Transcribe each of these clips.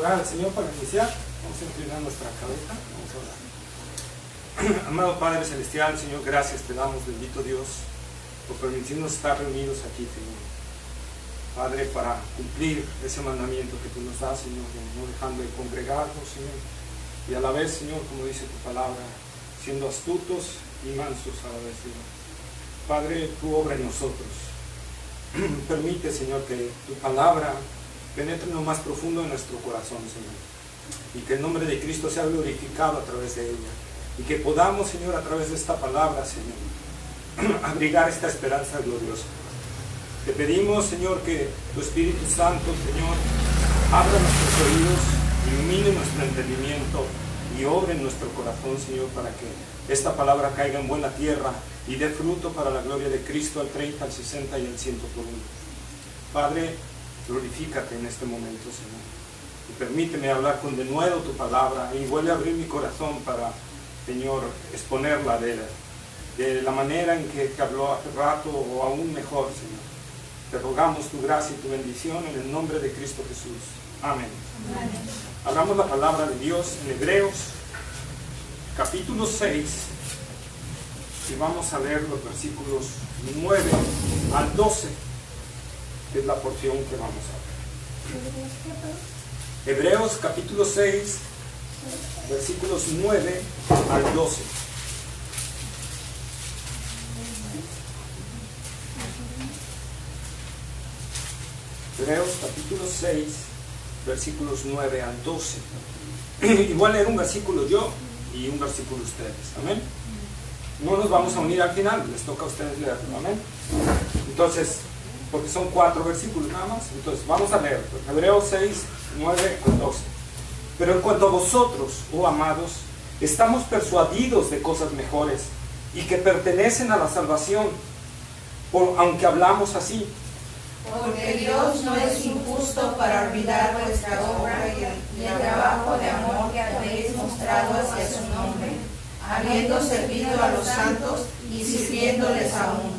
orar al Señor para iniciar. Vamos a inclinar nuestra cabeza. Vamos a orar. Amado Padre Celestial, Señor, gracias te damos, bendito Dios, por permitirnos estar reunidos aquí, Señor. Padre, para cumplir ese mandamiento que tú nos das, Señor, de no dejando de congregarnos, Señor. Y a la vez, Señor, como dice tu palabra, siendo astutos y mansos a la vez, Señor. Padre, tu obra en nosotros. Permite, Señor, que tu palabra penetre en lo más profundo de nuestro corazón, Señor. Y que el nombre de Cristo sea glorificado a través de ella. Y que podamos, Señor, a través de esta palabra, Señor, abrigar esta esperanza gloriosa. Te pedimos, Señor, que tu Espíritu Santo, Señor, abra nuestros oídos, ilumine nuestro entendimiento y obre en nuestro corazón, Señor, para que esta palabra caiga en buena tierra y dé fruto para la gloria de Cristo al 30, al 60 y al 100 por uno. Padre, glorifícate en este momento, Señor. Y permíteme hablar con denuedo tu palabra y vuelve a abrir mi corazón para, Señor, exponerla de la manera en que te habló hace rato o aún mejor, Señor. Te rogamos tu gracia y tu bendición en el nombre de Cristo Jesús. Amén. Amén. Abramos la palabra de Dios en Hebreos, capítulo 6, y vamos a leer los versículos 9 al 12, que es la porción que vamos a ver. Hebreos, capítulo 6, versículos 9 al 12. Hebreos capítulo 6, versículos 9 al 12. Y voy a leer un versículo yo y un versículo ustedes. Amén. No nos vamos a unir al final, les toca a ustedes leerlo. Amén. Entonces, porque son 4 versículos nada más. Entonces, vamos a leer. Hebreos 6, 9 al 12. Pero en cuanto a vosotros, oh amados, estamos persuadidos de cosas mejores y que pertenecen a la salvación, aunque hablamos así. Porque Dios no es injusto para olvidar vuestra obra y el trabajo de amor que habéis mostrado hacia su nombre, habiendo servido a los santos y sirviéndoles aún.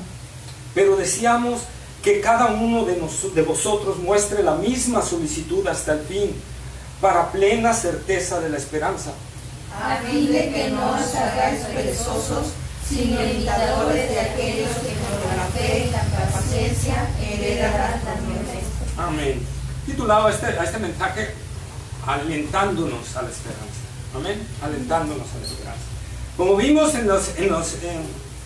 Pero deseamos que cada uno de vosotros muestre la misma solicitud hasta el fin, para plena certeza de la esperanza. A fin de que no os hagáis perezosos, sino imitadores de aquellos que con la fe y la paciencia heredarán la promesa. Amén. Titulado a este mensaje, alentándonos a la esperanza. Amén. Alentándonos a la esperanza. Como vimos en los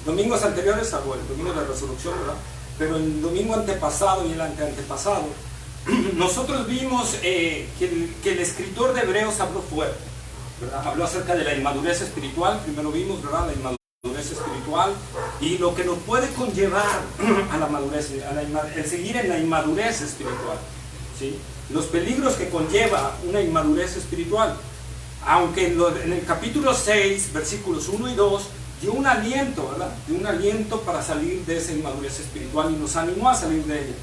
domingos anteriores, salvo el domingo de la resurrección, ¿verdad? Pero el domingo antepasado y el antepasado, nosotros vimos que el escritor de Hebreos habló fuerte, ¿verdad? Habló acerca de la inmadurez espiritual. Primero vimos, ¿verdad?, la inmadurez espiritual y lo que nos puede conllevar a la madurez, el seguir en la inmadurez espiritual, ¿sí? Los peligros que conlleva una inmadurez espiritual. Aunque en el capítulo 6, versículos 1 y 2, dio un aliento, ¿verdad? Dio un aliento para salir de esa inmadurez espiritual y nos animó a salir de ella.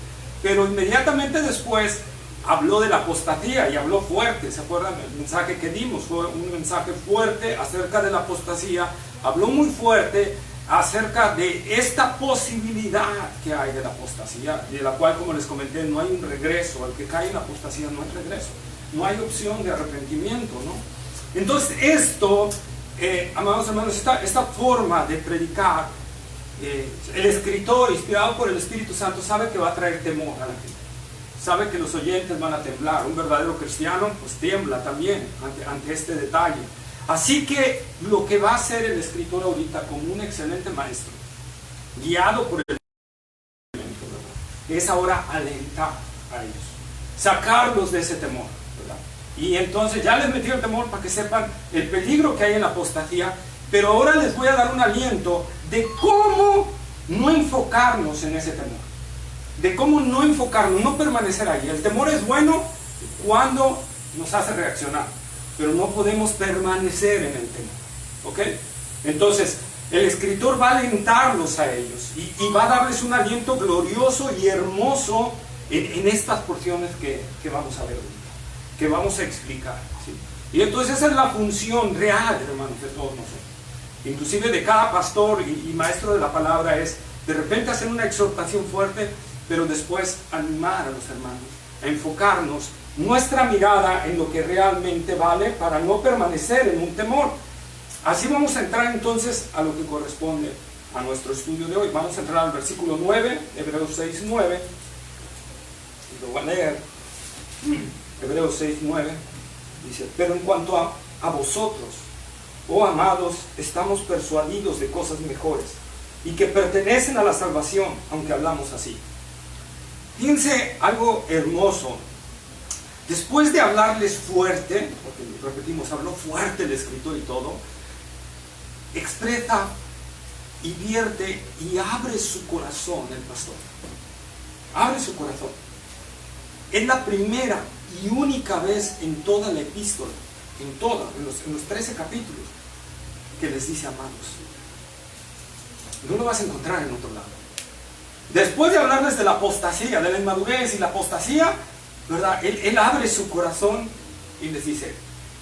Pero inmediatamente después habló de la apostasía y habló fuerte. ¿Se acuerdan? El mensaje que dimos fue un mensaje fuerte acerca de la apostasía. Habló muy fuerte acerca de esta posibilidad que hay de la apostasía, de la cual, como les comenté, no hay un regreso. Al que cae en la apostasía no hay regreso, no hay opción de arrepentimiento, ¿no? Entonces esto, amados hermanos, esta forma de predicar, el escritor inspirado por el Espíritu Santo sabe que va a traer temor a la gente, sabe que los oyentes van a temblar. Un verdadero cristiano pues tiembla también ante este detalle. Así que lo que va a hacer el escritor ahorita, como un excelente maestro, guiado por el Espíritu, es ahora alentar a ellos, sacarlos de ese temor, ¿verdad? Y entonces ya les metió el temor para que sepan el peligro que hay en la apostasía, pero ahora les voy a dar un aliento de cómo no enfocarnos en ese temor, de cómo no enfocarnos, no permanecer ahí. El temor es bueno cuando nos hace reaccionar, pero no podemos permanecer en el temor, ¿ok? Entonces el escritor va a alentarlos a ellos y va a darles un aliento glorioso y hermoso en estas porciones que vamos a ver ahorita, que vamos a explicar, ¿sí? Y entonces esa es la función real, hermanos, de todos nosotros, inclusive de cada pastor y maestro de la palabra, es de repente hacer una exhortación fuerte, pero después animar a los hermanos a enfocarnos nuestra mirada en lo que realmente vale para no permanecer en un temor. Así vamos a entrar entonces a lo que corresponde a nuestro estudio de hoy. Vamos a entrar al versículo 9, Hebreos 6:9. Lo voy a leer. Hebreos 6:9 dice: pero en cuanto a vosotros, oh amados, estamos persuadidos de cosas mejores y que pertenecen a la salvación, aunque hablamos así. Fíjense algo hermoso. Después de hablarles fuerte, porque repetimos, habló fuerte el escritor y todo, expresa y vierte y abre su corazón el pastor. Abre su corazón. Es la primera y única vez en toda la epístola, en los 13 capítulos, que les dice amados. No lo vas a encontrar en otro lado. Después de hablarles de la apostasía, de la inmadurez y la apostasía, ¿verdad? Él abre su corazón y les dice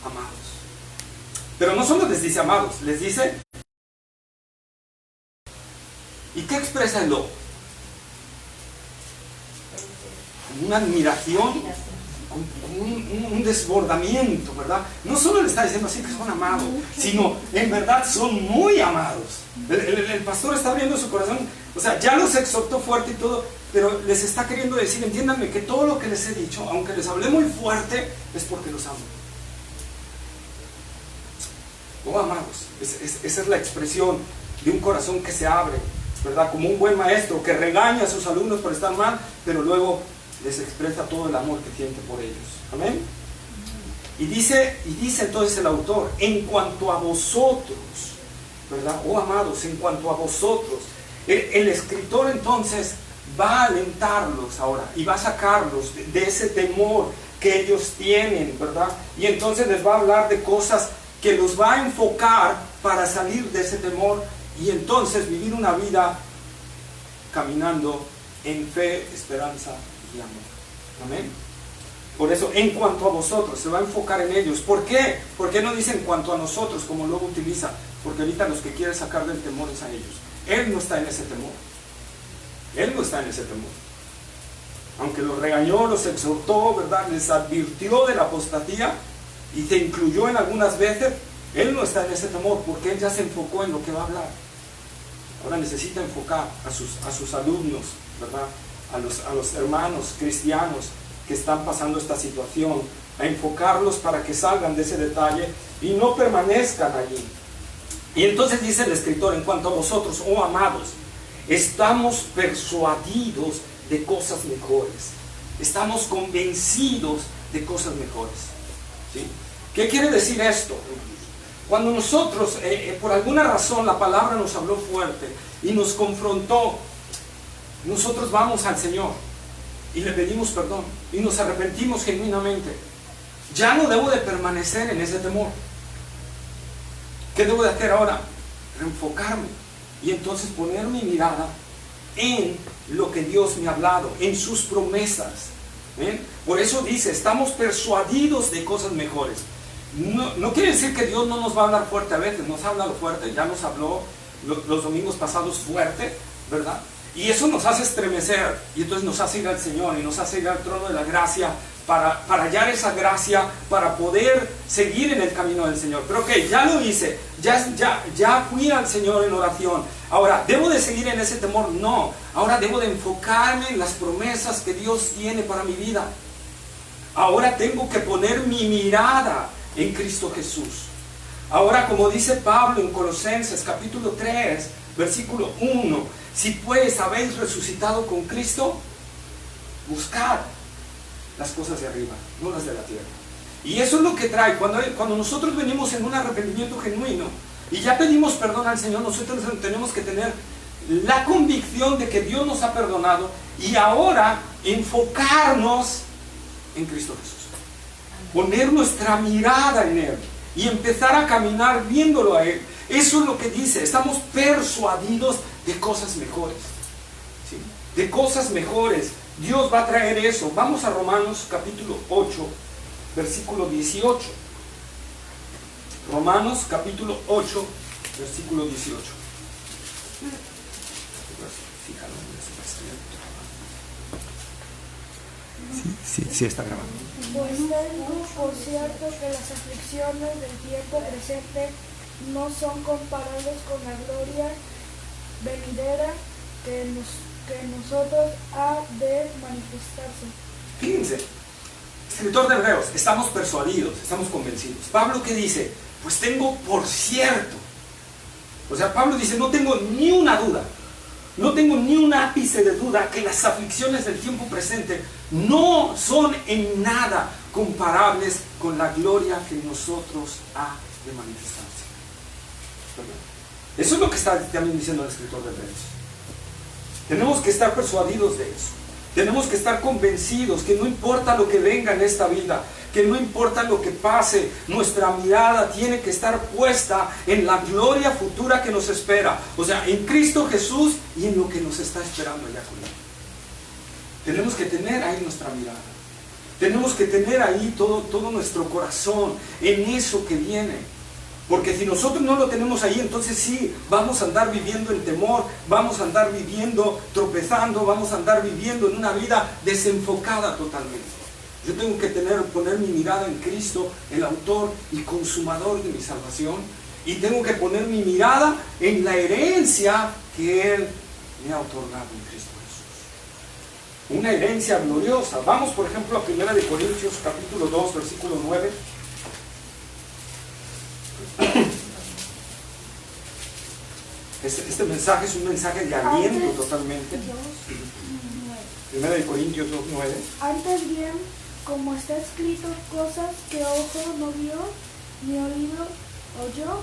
amados. Pero no solo les dice amados, les dice... ¿Y qué expresa el lobo? Una admiración, un desbordamiento, ¿verdad? No solo le está diciendo así que son amados, sino en verdad son muy amados. El pastor está abriendo su corazón, o sea, ya los exhortó fuerte y todo, pero les está queriendo decir, entiéndanme que todo lo que les he dicho, aunque les hablé muy fuerte, es porque los amo. Oh, amados, esa es la expresión de un corazón que se abre, ¿verdad? Como un buen maestro que regaña a sus alumnos por estar mal, pero luego les expresa todo el amor que siente por ellos. Amén. Y dice entonces el autor, en cuanto a vosotros, ¿verdad? Oh amados, en cuanto a vosotros. El escritor entonces va a alentarlos ahora y va a sacarlos de ese temor que ellos tienen, ¿verdad? Y entonces les va a hablar de cosas que los va a enfocar para salir de ese temor y entonces vivir una vida caminando en fe, esperanza y amor. Amén. Por eso, en cuanto a vosotros, se va a enfocar en ellos. ¿Por qué? ¿Por qué no dice en cuanto a nosotros, como luego utiliza? Porque ahorita los que quiere sacar del temor es a ellos. Él no está en ese temor. Él no está en ese temor. Aunque los regañó, los exhortó, ¿verdad? Les advirtió de la apostasía y se incluyó en algunas veces, él no está en ese temor porque él ya se enfocó en lo que va a hablar. Ahora necesita enfocar a sus alumnos, ¿verdad? A los hermanos cristianos que están pasando esta situación, a enfocarlos para que salgan de ese detalle y no permanezcan allí. Y entonces dice el escritor, en cuanto a vosotros, oh amados, estamos persuadidos de cosas mejores. Estamos convencidos de cosas mejores. ¿Sí? ¿Qué quiere decir esto? Cuando nosotros, por alguna razón, la palabra nos habló fuerte y nos confrontó, nosotros vamos al Señor y le pedimos perdón y nos arrepentimos genuinamente. Ya no debo de permanecer en ese temor. ¿Qué debo de hacer ahora? Reenfocarme y entonces poner mi mirada en lo que Dios me ha hablado, en sus promesas. ¿Ven? Por eso dice, estamos persuadidos de cosas mejores. No quiere decir que Dios no nos va a hablar fuerte a veces, nos ha hablado fuerte, ya nos habló los domingos pasados fuerte, ¿verdad? Y eso nos hace estremecer y entonces nos hace ir al Señor y nos hace ir al trono de la gracia para hallar esa gracia, para poder seguir en el camino del Señor. Pero ok, ya lo hice, ya fui al Señor en oración. Ahora, ¿debo de seguir en ese temor? No, ahora debo de enfocarme en las promesas que Dios tiene para mi vida. Ahora tengo que poner mi mirada en Cristo Jesús. Ahora, como dice Pablo en Colosenses capítulo 3, versículo 1, si pues habéis resucitado con Cristo, buscad las cosas de arriba, no las de la tierra. Y eso es lo que trae, cuando nosotros venimos en un arrepentimiento genuino y ya pedimos perdón al Señor, nosotros tenemos que tener la convicción de que Dios nos ha perdonado y ahora enfocarnos en Cristo Jesús. Poner nuestra mirada en Él y empezar a caminar viéndolo a Él. Eso es lo que dice, estamos persuadidos de cosas mejores. ¿Sí? De cosas mejores. Dios va a traer eso. Vamos a Romanos capítulo 8, versículo 18. Romanos capítulo 8, versículo 18. Sí está grabando. Pues tengo por cierto que las aflicciones del tiempo presente no son comparables con la gloria venidera que nosotros ha de manifestarse. Fíjense, escritor de Hebreos, estamos persuadidos, estamos convencidos. Pablo, ¿qué dice? Pues tengo por cierto. O sea, Pablo dice, no tengo ni una duda, no tengo ni un ápice de duda que las aflicciones del tiempo presente no son en nada comparables con la gloria que nosotros ha de manifestarse. Eso es lo que está también diciendo el escritor de Hebreos. Tenemos que estar persuadidos de eso. Tenemos que estar convencidos que no importa lo que venga en esta vida, que no importa lo que pase, nuestra mirada tiene que estar puesta en la gloria futura que nos espera. O sea, en Cristo Jesús y en lo que nos está esperando allá con Él. Tenemos que tener ahí nuestra mirada. Tenemos que tener ahí todo nuestro corazón en eso que viene. Porque si nosotros no lo tenemos ahí, entonces sí, vamos a andar viviendo en temor, vamos a andar viviendo tropezando, vamos a andar viviendo en una vida desenfocada totalmente. Yo tengo que poner mi mirada en Cristo, el autor y consumador de mi salvación, y tengo que poner mi mirada en la herencia que Él me ha otorgado en Cristo Jesús. Una herencia gloriosa. Vamos, por ejemplo, a 1 Corintios capítulo 2, versículo 9. Este mensaje es un mensaje de aliento totalmente. 1 Corintios 2:9. Antes bien, como está escrito, cosas que ojo no vio, ni oído oyó,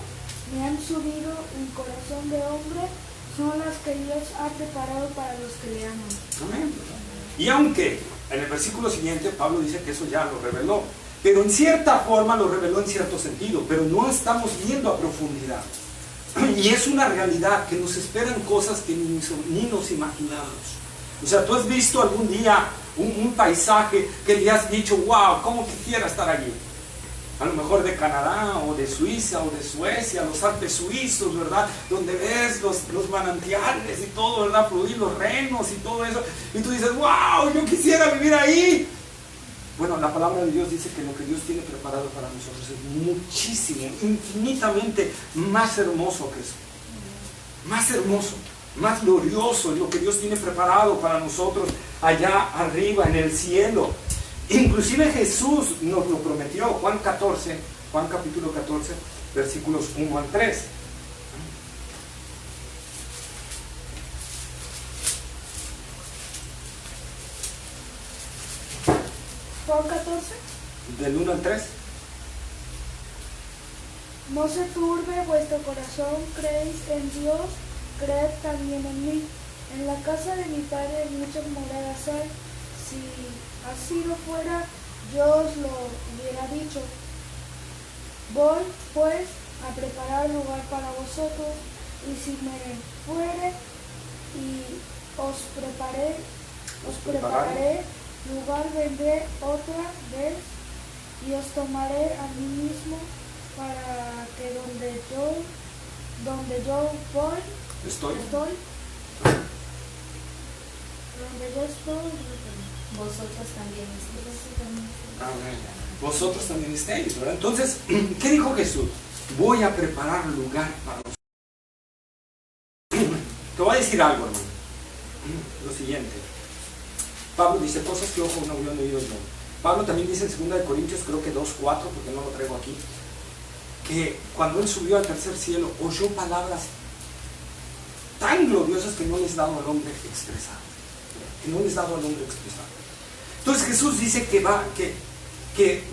ni han subido en corazón de hombre, son las que Dios ha preparado para los que le aman. Amén. Y aunque en el versículo siguiente Pablo dice que eso ya lo reveló, pero en cierta forma lo reveló en cierto sentido, pero no estamos viendo a profundidad. Y es una realidad que nos esperan cosas que ni nos imaginamos. O sea, tú has visto algún día un paisaje que le has dicho, wow, ¿cómo quisiera estar allí? A lo mejor de Canadá o de Suiza o de Suecia, los Alpes suizos, ¿verdad? Donde ves los manantiales y todo, ¿verdad? Fluir los renos y todo eso. Y tú dices, wow, yo quisiera vivir ahí. Bueno, la palabra de Dios dice que lo que Dios tiene preparado para nosotros es muchísimo, infinitamente más hermoso que eso. Más hermoso, más glorioso es lo que Dios tiene preparado para nosotros allá arriba en el cielo. Inclusive Jesús nos lo prometió, Juan capítulo 14, versículos 1 al 3. Juan 14. Del 1 al 3. No se turbe vuestro corazón, creéis en Dios, creed también en mí. En la casa de mi Padre muchas moradas hay. Si así no fuera, yo os lo hubiera dicho. Voy, pues, a preparar lugar para vosotros, y si me fuere y os prepararé lugar, vendré otra vez y os tomaré a mí mismo, para que donde yo voy, Estoy. Donde yo estoy, Vosotros también estéis. Amén. Vosotros también estéis, ¿verdad? Entonces, ¿qué dijo Jesús? Voy a preparar lugar para vosotros. Te voy a decir algo, hermano. Lo siguiente. Pablo dice cosas que ojo no vio ni oído yo. Pablo también dice en 2 Corintios, creo que 2:4, porque no lo traigo aquí, que cuando él subió al tercer cielo, oyó palabras tan gloriosas que no les dado al hombre expresar. Entonces Jesús dice que va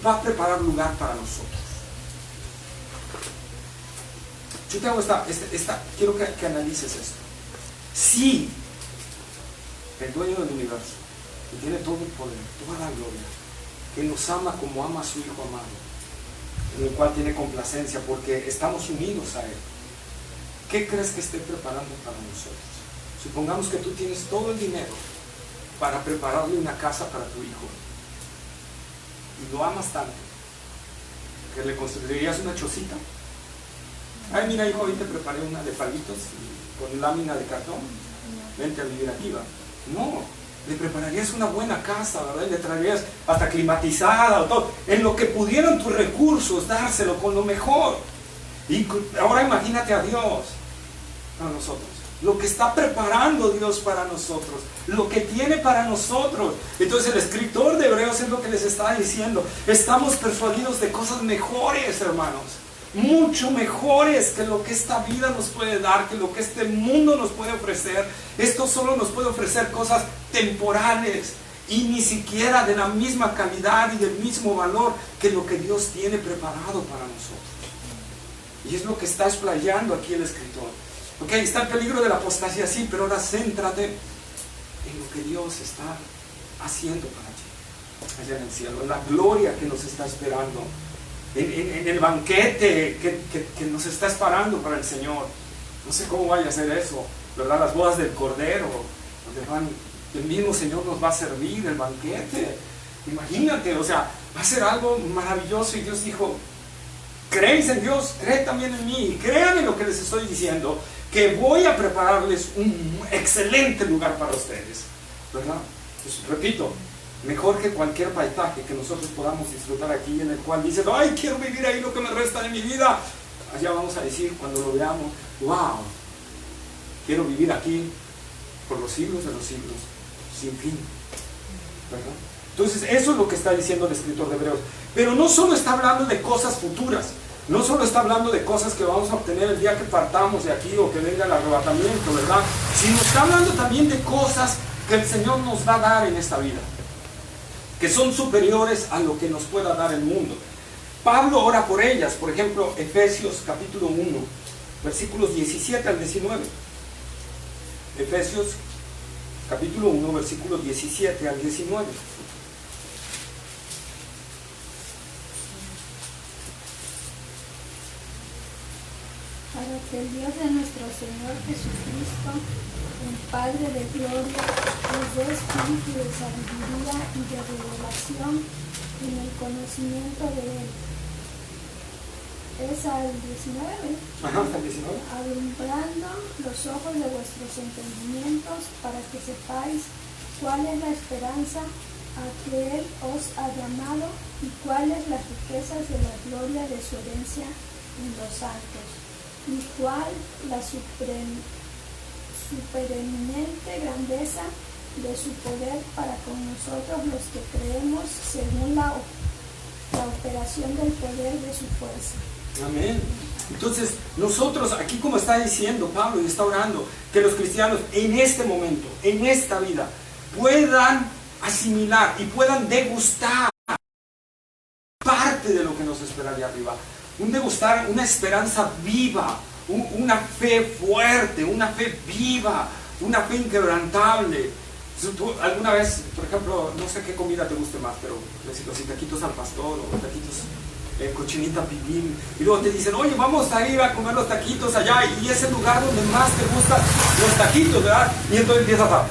a preparar lugar para nosotros. Yo te hago quiero que analices esto. Si el dueño del universo, que tiene todo el poder, toda la gloria, que nos ama como ama a su Hijo amado, en el cual tiene complacencia porque estamos unidos a Él, ¿qué crees que esté preparando para nosotros? Supongamos que tú tienes todo el dinero para prepararle una casa para tu hijo y lo amas tanto que le construirías una chocita. Ay, mira hijo, hoy te preparé una de palitos con lámina de cartón, vente a vivir aquí, va. No, Le prepararías una buena casa, ¿verdad? Le traerías hasta climatizada o todo. En lo que pudieran tus recursos, dárselo con lo mejor. Y ahora imagínate a Dios para nosotros. Lo que está preparando Dios para nosotros. Lo que tiene para nosotros. Entonces el escritor de Hebreos es lo que les está diciendo. Estamos persuadidos de cosas mejores, hermanos. Mucho mejores que lo que esta vida nos puede dar, que lo que este mundo nos puede ofrecer. Esto solo nos puede ofrecer cosas temporales y ni siquiera de la misma calidad y del mismo valor que lo que Dios tiene preparado para nosotros. Y es lo que está explayando aquí el escritor. Ok, está el peligro de la apostasía, sí, pero ahora céntrate en lo que Dios está haciendo para ti allá en el cielo, en la gloria que nos está esperando. En el banquete que nos está esperando para el Señor. No sé cómo vaya a ser eso, ¿verdad? Las bodas del Cordero, donde el mismo Señor nos va a servir el banquete. Imagínate, o sea, va a ser algo maravilloso. Y Dios dijo, ¿creéis en Dios? Creed también en mí. Y crean en lo que les estoy diciendo, que voy a prepararles un excelente lugar para ustedes, ¿verdad? Pues, repito, mejor que cualquier paisaje que nosotros podamos disfrutar aquí, en el cual dicen, ay, quiero vivir ahí lo que me resta de mi vida. Allá vamos a decir, cuando lo veamos, wow, quiero vivir aquí por los siglos de los siglos, sin fin, ¿verdad? Entonces eso es lo que está diciendo el escritor de Hebreos. Pero no solo está hablando de cosas futuras, no solo está hablando de cosas que vamos a obtener el día que partamos de aquí o que venga el arrebatamiento, ¿verdad? Sino está hablando también de cosas que el Señor nos va a dar en esta vida, que son superiores a lo que nos pueda dar el mundo. Pablo ora por ellas, por ejemplo, Efesios capítulo 1, versículos 17 al 19. Efesios capítulo 1, versículos 17 al 19. Para que el Dios de nuestro Señor Jesucristo, el Padre de gloria, nos dé espíritu de sabiduría y de revelación en el conocimiento de Él. Es al 19. Ajá, al 19. Alumbrando los ojos de vuestros entendimientos para que sepáis cuál es la esperanza a que Él os ha llamado y cuáles las riquezas de la gloria de su herencia en los santos, y cuál la supereminente grandeza de su poder para con nosotros los que creemos según la operación del poder de su fuerza. Amén. Entonces nosotros aquí, como está diciendo Pablo y está orando, que los cristianos en este momento, en esta vida, puedan asimilar y puedan degustar parte de lo que nos espera allá arriba. Un degustar, una esperanza viva, una fe fuerte, una fe viva, una fe inquebrantable. ¿Tú alguna vez, por ejemplo, no sé qué comida te guste más, pero los taquitos al pastor o taquitos cochinita pibil, y luego te dicen, oye, vamos a ir a comer los taquitos allá, y es el lugar donde más te gustan los taquitos, ¿verdad? Y entonces empiezas a,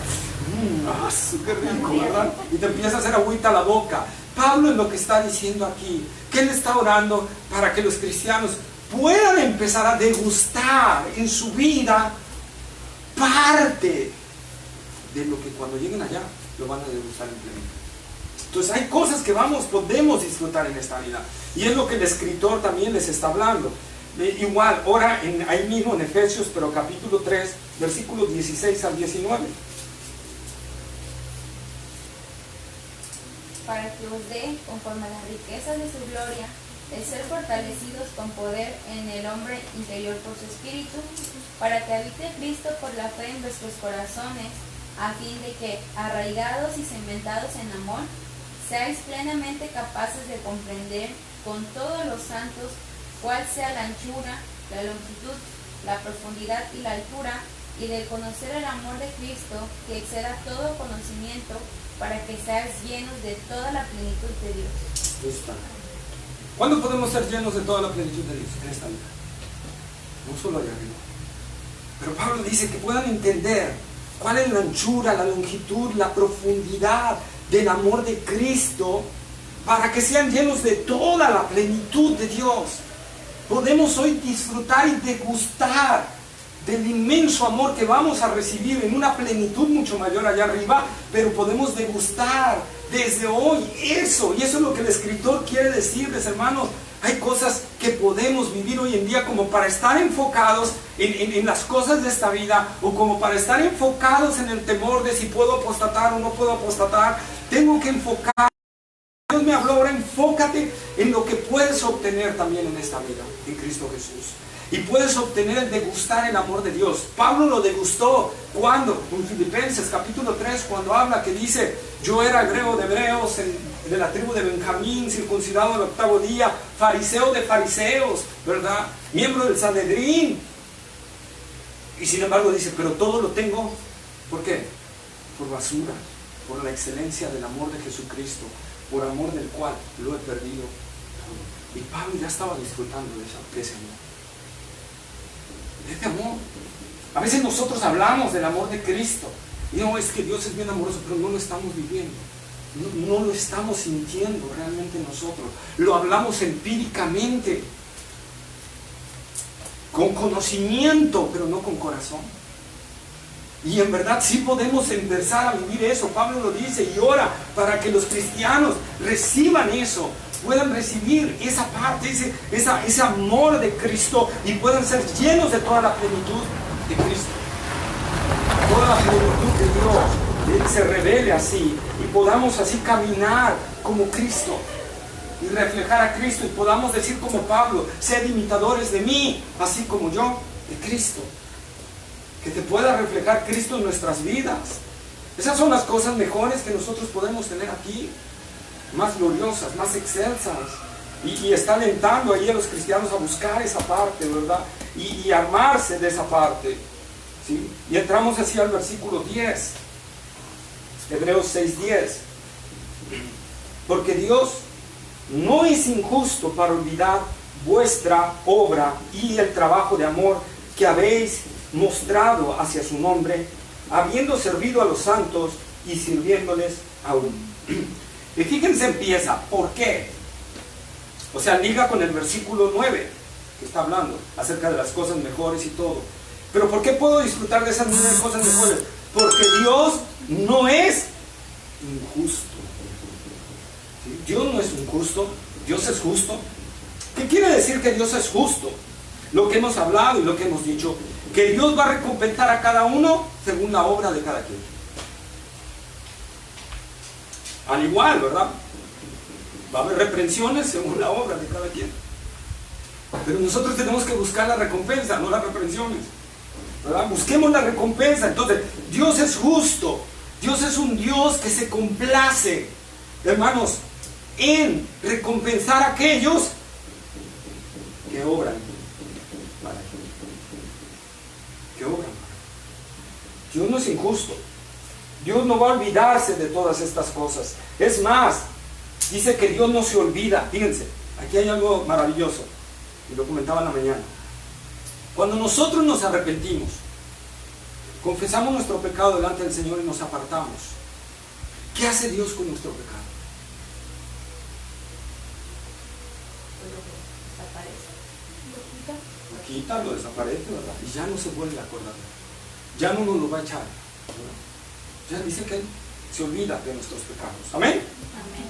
qué rico, ¿verdad? Y te empieza a hacer agüita a la boca. Pablo es lo que está diciendo aquí, que él está orando para que los cristianos puedan empezar a degustar en su vida parte de lo que cuando lleguen allá lo van a degustar en plenitud. Entonces hay cosas que podemos disfrutar en esta vida, y es lo que el escritor también les está hablando. Igual, ora ahí mismo en Efesios, pero capítulo 3, versículos 16 al 19. Para que os dé, conforme a las riquezas de su gloria, el ser fortalecidos con poder en el hombre interior por su espíritu, para que habite Cristo por la fe en vuestros corazones, a fin de que, arraigados y cimentados en amor, seáis plenamente capaces de comprender con todos los santos cuál sea la anchura, la longitud, la profundidad y la altura, y de conocer el amor de Cristo, que exceda todo conocimiento, para que seáis llenos de toda la plenitud de Dios. ¿Cuándo podemos ser llenos de toda la plenitud de Dios? En esta vida. No solo allá arriba. Pero Pablo dice que puedan entender cuál es la anchura, la longitud, la profundidad del amor de Cristo, para que sean llenos de toda la plenitud de Dios. Podemos hoy disfrutar y degustar del inmenso amor que vamos a recibir en una plenitud mucho mayor allá arriba, pero podemos degustar desde hoy eso, y eso es lo que el escritor quiere decirles, hermanos. Hay cosas que podemos vivir hoy en día como para estar enfocados en las cosas de esta vida, o como para estar enfocados en el temor de si puedo apostatar o no puedo apostatar. Tengo que enfocar. Dios me habló, ahora enfócate en lo que puedes obtener también en esta vida, en Cristo Jesús. Y puedes obtener el degustar el amor de Dios. Pablo lo degustó cuando, en Filipenses capítulo 3, cuando habla que dice: yo era hebreo de hebreos, de la tribu de Benjamín, circuncidado al 8º día, fariseo de fariseos, ¿verdad? Miembro del Sanedrín. Y sin embargo dice: pero todo lo tengo, ¿por qué? Por basura, por la excelencia del amor de Jesucristo, por amor del cual lo he perdido. Y Pablo ya estaba disfrutando de ese amor. De este amor. A veces nosotros hablamos del amor de Cristo. Y no, es que Dios es bien amoroso, pero no lo estamos viviendo. No lo estamos sintiendo realmente nosotros. Lo hablamos empíricamente, con conocimiento, pero no con corazón. Y en verdad sí podemos empezar a vivir eso. Pablo lo dice y ora para que los cristianos reciban eso, puedan recibir esa parte, ese amor de Cristo, y puedan ser llenos de toda la plenitud de Cristo. Toda la plenitud de Dios se revele así, y podamos así caminar como Cristo y reflejar a Cristo, y podamos decir como Pablo: sed imitadores de mí, así como yo de Cristo. Que te pueda reflejar Cristo en nuestras vidas. Esas son las cosas mejores que nosotros podemos tener aquí, más gloriosas, más excelsas, y está alentando ahí a los cristianos a buscar esa parte, ¿verdad? Y armarse de esa parte, ¿sí? Y entramos así al versículo 10, Hebreos 6:10. Porque Dios no es injusto para olvidar vuestra obra y el trabajo de amor que habéis mostrado hacia su nombre, habiendo servido a los santos y sirviéndoles aún. Y fíjense, empieza, ¿por qué? O sea, liga con el versículo 9, que está hablando acerca de las cosas mejores y todo. Pero ¿por qué puedo disfrutar de esas 9 cosas mejores? Porque Dios no es injusto. ¿Sí? Dios no es injusto, Dios es justo. ¿Qué quiere decir que Dios es justo? Lo que hemos hablado y lo que hemos dicho, que Dios va a recompensar a cada uno según la obra de cada quien. Al igual, ¿verdad? Va a haber reprensiones según la obra de cada quien. Pero nosotros tenemos que buscar la recompensa, no las reprensiones, ¿verdad? Busquemos la recompensa. Entonces, Dios es justo. Dios es un Dios que se complace, hermanos, en recompensar a aquellos que obran para Él. Que obran para Él. Dios no es injusto. Dios no va a olvidarse de todas estas cosas. Es más, dice que Dios no se olvida. Fíjense, aquí hay algo maravilloso, y lo comentaba en la mañana. Cuando nosotros nos arrepentimos, confesamos nuestro pecado delante del Señor y nos apartamos, ¿qué hace Dios con nuestro pecado? Lo quita, lo desaparece, ¿verdad? Y ya no se vuelve a acordar. Ya no nos lo va a echar, ¿verdad? Ya dice que Él se olvida de nuestros pecados. ¿Amén? Amén.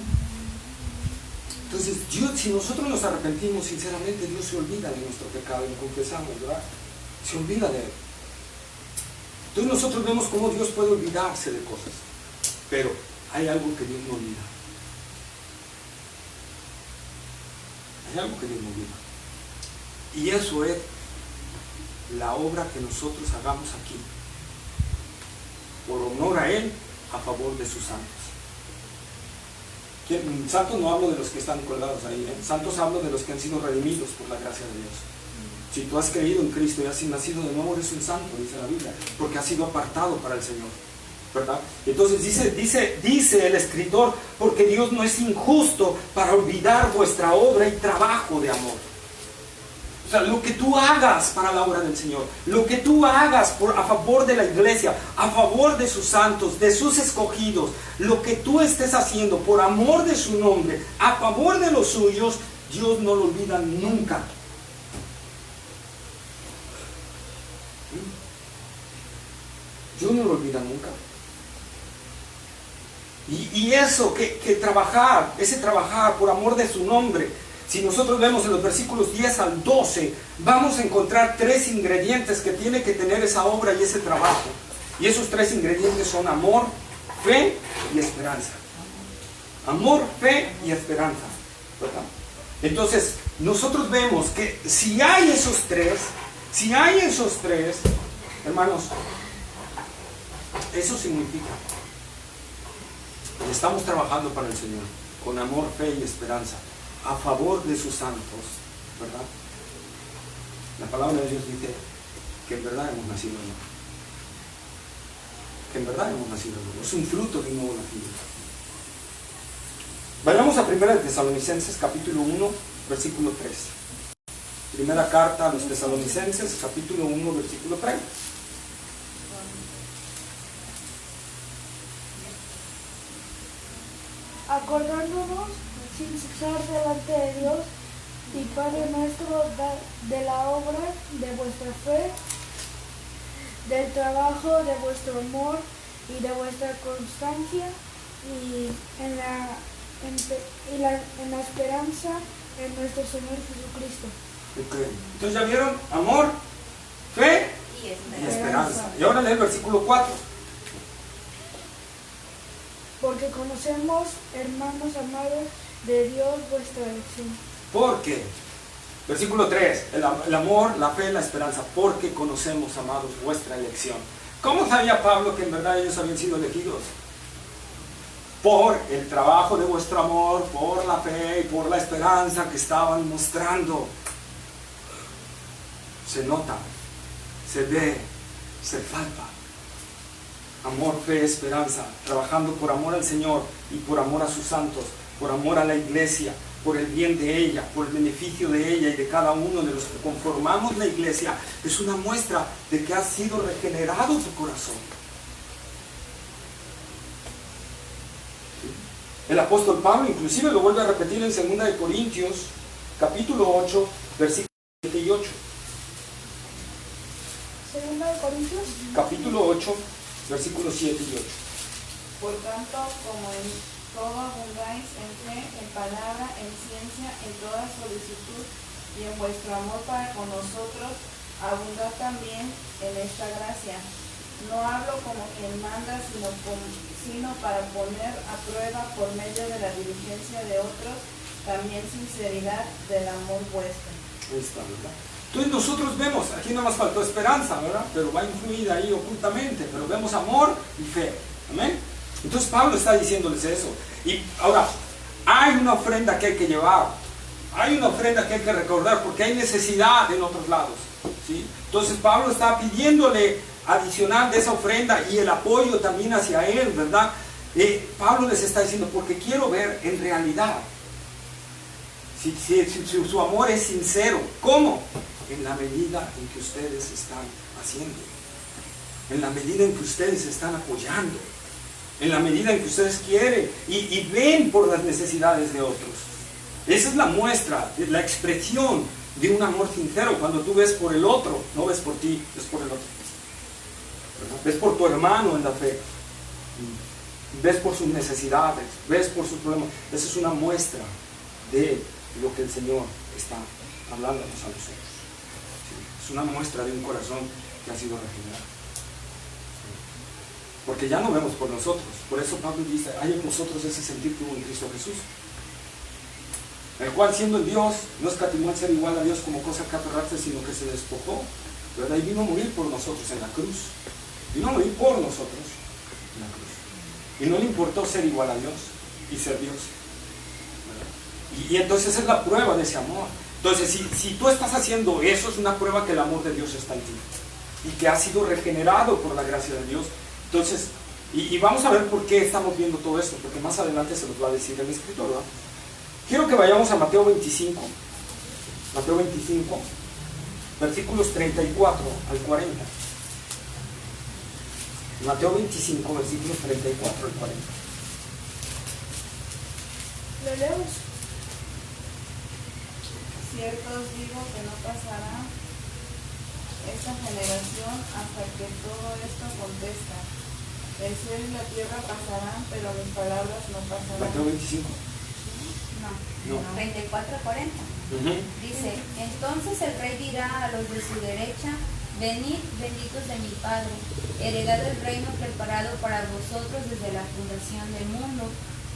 Entonces, Dios, si nosotros nos arrepentimos sinceramente, Dios se olvida de nuestro pecado y lo confesamos, ¿verdad? Se olvida de Él. Entonces nosotros vemos cómo Dios puede olvidarse de cosas. Pero hay algo que Dios no olvida. Hay algo que Dios no olvida. Y eso es la obra que nosotros hagamos aquí, por honor a Él, a favor de sus santos. Santos no hablo de los que están colgados ahí, ¿eh? Santos hablo de los que han sido redimidos por la gracia de Dios. Si tú has creído en Cristo y has nacido de nuevo, eres un santo, dice la Biblia, porque has sido apartado para el Señor, ¿verdad? Entonces dice el escritor: porque Dios no es injusto para olvidar vuestra obra y trabajo de amor. O sea, lo que tú hagas para la obra del Señor, lo que tú hagas a favor de la iglesia, a favor de sus santos, de sus escogidos, lo que tú estés haciendo por amor de su nombre, a favor de los suyos, Dios no lo olvida nunca. Dios no lo olvida nunca. Y eso, que trabajar, ese trabajar por amor de su nombre, si nosotros vemos en los versículos 10 al 12, vamos a encontrar 3 ingredientes que tiene que tener esa obra y ese trabajo. Y esos 3 ingredientes son amor, fe y esperanza. Amor, fe y esperanza, ¿verdad? Entonces, nosotros vemos que si hay esos tres, hermanos, eso significa que estamos trabajando para el Señor, con amor, fe y esperanza, a favor de sus santos, ¿verdad? La palabra de Dios dice que en verdad hemos nacido de nuevo. Que en verdad hemos nacido de nuevo. Es un fruto de un nuevo nacimiento. Vayamos a 1 Tesalonicenses capítulo 1, versículo 3. Primera carta a los Tesalonicenses, capítulo 1, versículo 3. Acordándonos sin cesar delante de Dios y Padre nuestro de la obra de vuestra fe, del trabajo de vuestro amor y de vuestra constancia y en la esperanza en nuestro Señor Jesucristo. Okay. Entonces ya vieron, amor, fe y esperanza. Y ahora lee el versículo 4. Porque conocemos, hermanos amados, de Dios vuestra elección. ¿Por qué? Versículo 3, el amor, la fe, la esperanza. Porque conocemos, amados, vuestra elección. ¿Cómo sabía Pablo que en verdad ellos habían sido elegidos? Por el trabajo de vuestro amor, por la fe y por la esperanza que estaban mostrando. Se nota, se ve, se palpa. Amor, fe, esperanza, trabajando por amor al Señor y por amor a sus santos, por amor a la iglesia, por el bien de ella, por el beneficio de ella y de cada uno de los que conformamos la iglesia. Es una muestra de que ha sido regenerado tu corazón. El apóstol Pablo inclusive lo vuelve a repetir en 2 de Corintios, capítulo 8, versículos 7 y 8. 2 de Corintios, capítulo 8, versículos 7 y 8. Por tanto, como en todo abundáis en fe, en palabra, en ciencia, en toda solicitud y en vuestro amor para con nosotros, abundad también en esta gracia. No hablo como quien manda, sino para poner a prueba por medio de la diligencia de otros, también sinceridad del amor vuestro. Ahí está, ¿verdad? Entonces nosotros vemos, aquí no nos faltó esperanza, ¿verdad? Pero va incluida ahí ocultamente, pero vemos amor y fe, ¿amén? Entonces Pablo está diciéndoles eso. Y ahora, hay una ofrenda que hay que llevar, hay una ofrenda que hay que recordar, porque hay necesidad en otros lados, ¿sí? Entonces Pablo está pidiéndole adicional de esa ofrenda y el apoyo también hacia él, ¿verdad? Pablo les está diciendo, porque quiero ver en realidad si su amor es sincero. ¿Cómo? En la medida en que ustedes están haciendo, en la medida en que ustedes se están apoyando, en la medida en que ustedes quieren y ven por las necesidades de otros. Esa es la muestra, la expresión de un amor sincero, cuando tú ves por el otro, no ves por ti, ves por el otro, ¿verdad? Ves por tu hermano en la fe, ves por sus necesidades, ves por sus problemas. Esa es una muestra de lo que el Señor está hablándonos a nosotros. Es una muestra de un corazón que ha sido regenerado. Porque ya no vemos por nosotros. Por eso Pablo dice, hay en nosotros ese sentir que hubo en Cristo Jesús, el cual, siendo el Dios, no escatimó en ser igual a Dios como cosa que aferrarse, sino que se despojó, ¿verdad? Y vino a morir por nosotros en la cruz. Vino a morir por nosotros en la cruz. Y no le importó ser igual a Dios y ser Dios, ¿verdad? Y entonces esa es la prueba de ese amor. Entonces, si tú estás haciendo eso, es una prueba que el amor de Dios está en ti y que has sido regenerado por la gracia de Dios. Entonces, y vamos a ver por qué estamos viendo todo esto, porque más adelante se nos va a decir el escritor, ¿verdad? Quiero que vayamos a Mateo 25, versículos 34 al 40. Mateo 25, versículos 34 al 40. ¿lo leemos? Cierto os digo que no pasará esta generación hasta que todo esto contesta. El cielo y la tierra pasarán, pero mis palabras no pasarán. Mateo 25. No, 34:40. Dice, entonces el rey dirá a los de su derecha, venid, benditos de mi Padre, heredad el reino preparado para vosotros desde la fundación del mundo,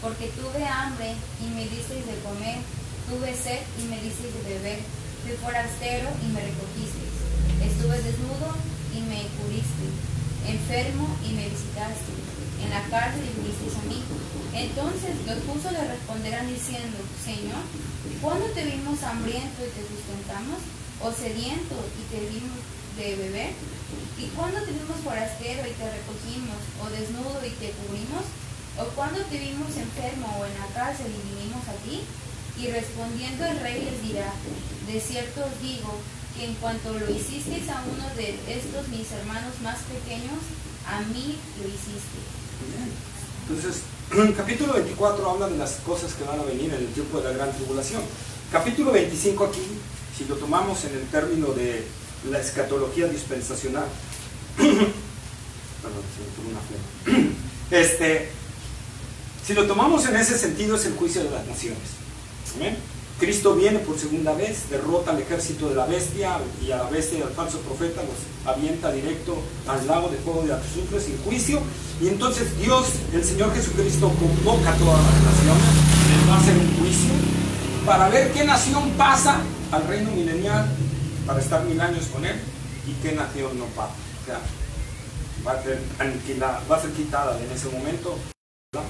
porque tuve hambre y me disteis de comer, tuve sed y me disteis de beber, fui forastero y me recogisteis, estuve desnudo y me cubristeis, enfermo y me visitasteis, en la cárcel y vinisteis a mí. Entonces los justos le responderán diciendo, Señor, ¿cuándo te vimos hambriento y te sustentamos? ¿O sediento y te dimos de beber? ¿Y cuándo te vimos forastero y te recogimos? ¿O desnudo y te cubrimos? ¿O cuándo te vimos enfermo o en la cárcel y vinimos a ti? Y respondiendo el rey les dirá, de cierto os digo, que en cuanto lo hicisteis a uno de estos mis hermanos más pequeños, a mí lo hicisteis. Entonces, capítulo 24 habla de las cosas que van a venir en el tiempo de la gran tribulación. Capítulo 25 aquí, si lo tomamos en el término de la escatología dispensacional, perdón, se me tuvo una flema. Si lo tomamos en ese sentido, es el juicio de las naciones. ¿Amén? Cristo viene por segunda vez, derrota al ejército de la bestia y a la bestia y al falso profeta, los avienta directo al lago de fuego de azufre sin juicio, y entonces Dios, el Señor Jesucristo, convoca a todas las naciones, les va a hacer un juicio para ver qué nación pasa al reino milenial para estar 1000 años con él y qué nación no pasa. O sea, va a ser quitada en ese momento, ¿verdad?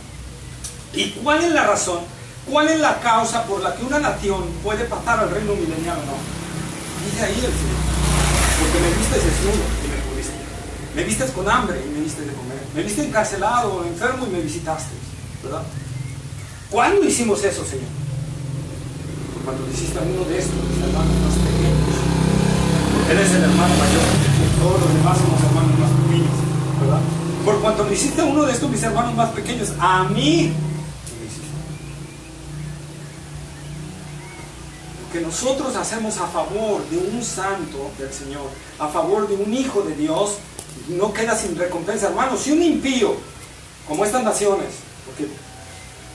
¿Y cuál es la razón? ¿Cuál es la causa por la que una nación puede pasar al reino milenial o no? Dice ahí el Señor, porque me viste desnudo y me cubriste, me viste con hambre y me diste de comer, me viste encarcelado o enfermo y me visitaste, ¿verdad? ¿Cuándo hicimos eso, Señor? Pues cuando le hiciste a uno de estos, mis hermanos más pequeños, porque Él es el hermano mayor, todos los demás somos hermanos más pequeños, ¿verdad? Por cuanto le hiciste a uno de estos, mis hermanos más pequeños, a mí que nosotros hacemos a favor de un santo del Señor, a favor de un hijo de Dios, no queda sin recompensa, hermanos. Si un impío, como estas naciones, porque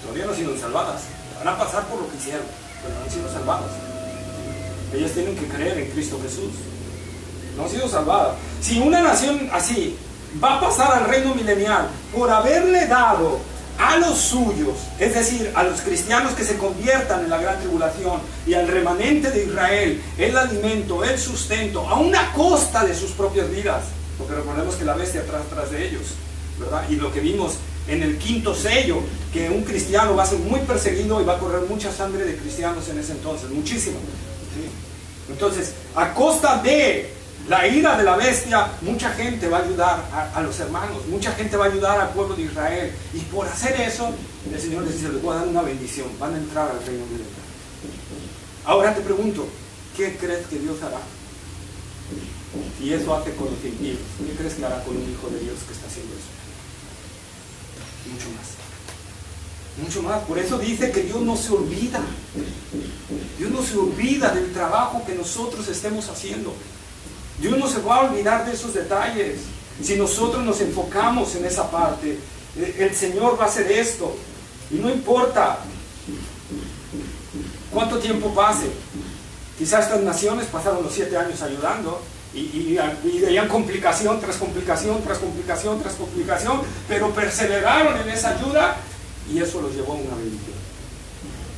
todavía no han sido salvadas, van a pasar por lo que hicieron, pero no han sido salvadas. Ellas tienen que creer en Cristo Jesús, no han sido salvadas. Si una nación así va a pasar al reino milenial por haberle dado a los suyos, es decir, a los cristianos que se conviertan en la gran tribulación y al remanente de Israel, el alimento, el sustento, a una costa de sus propias vidas, porque recordemos que la bestia atrás de ellos, ¿verdad? Y lo que vimos en el 5.º sello, que un cristiano va a ser muy perseguido y va a correr mucha sangre de cristianos en ese entonces, muchísimo, ¿sí? Entonces, a costa de la ira de la bestia, mucha gente va a ayudar a los hermanos, mucha gente va a ayudar al pueblo de Israel, y por hacer eso, el Señor les dice, les voy a dar una bendición, van a entrar al reino de Dios. Ahora te pregunto, ¿qué crees que Dios hará? Si eso hace con los impíos, ¿qué crees que hará con un hijo de Dios que está haciendo eso? Mucho más. Mucho más. Por eso dice que Dios no se olvida. Dios no se olvida del trabajo que nosotros estemos haciendo. Dios no se va a olvidar de esos detalles. Si nosotros nos enfocamos en esa parte, el Señor va a hacer esto. Y no importa cuánto tiempo pase. Quizás estas naciones pasaron los 7 años ayudando y veían complicación tras complicación, tras complicación, tras complicación, pero perseveraron en esa ayuda y eso los llevó a una bendición.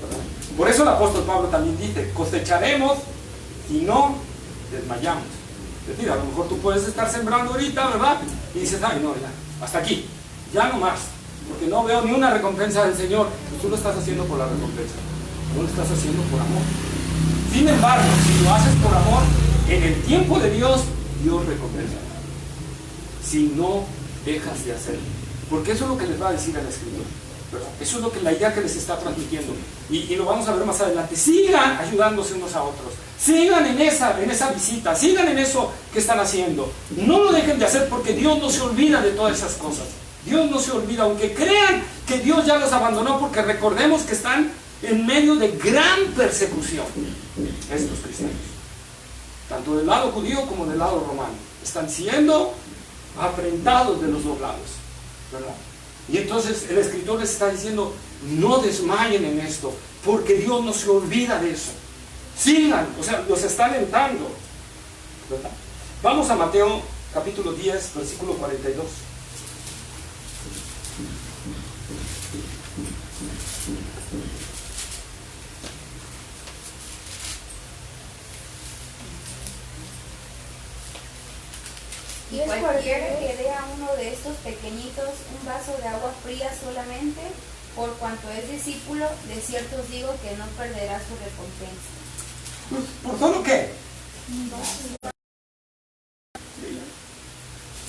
¿Verdad? Por eso el apóstol Pablo también dice, cosecharemos y no desmayamos. Es decir, a lo mejor tú puedes estar sembrando ahorita, ¿verdad? Y dices, ay no, ya, hasta aquí, ya no más, porque no veo ni una recompensa del Señor. Pues tú lo estás haciendo por la recompensa, no lo estás haciendo por amor. Sin embargo, si lo haces por amor, en el tiempo de Dios, Dios recompensa. Si no dejas de hacerlo, porque eso es lo que les va a decir el Escritor, ¿verdad? Eso es lo que la idea que les está transmitiendo, y lo vamos a ver más adelante. Sigan ayudándose unos a otros, sigan en esa visita, sigan en eso que están haciendo. No lo dejen de hacer, porque Dios no se olvida de todas esas cosas. Dios no se olvida, aunque crean que Dios ya los abandonó, porque recordemos que están en medio de gran persecución estos cristianos. tanto del lado judío como del lado romano. Están siendo afrentados de los dos lados, ¿verdad? Y entonces el escritor les está diciendo, no desmayen en esto, porque Dios no se olvida de eso. Sigan, o sea, los está alentando, ¿verdad? Vamos a Mateo capítulo 10, versículo 42. Y cualquiera que dé a uno de estos pequeñitos un vaso de agua fría solamente, por cuanto es discípulo, de cierto os digo que no perderá su recompensa. ¿Por solo qué?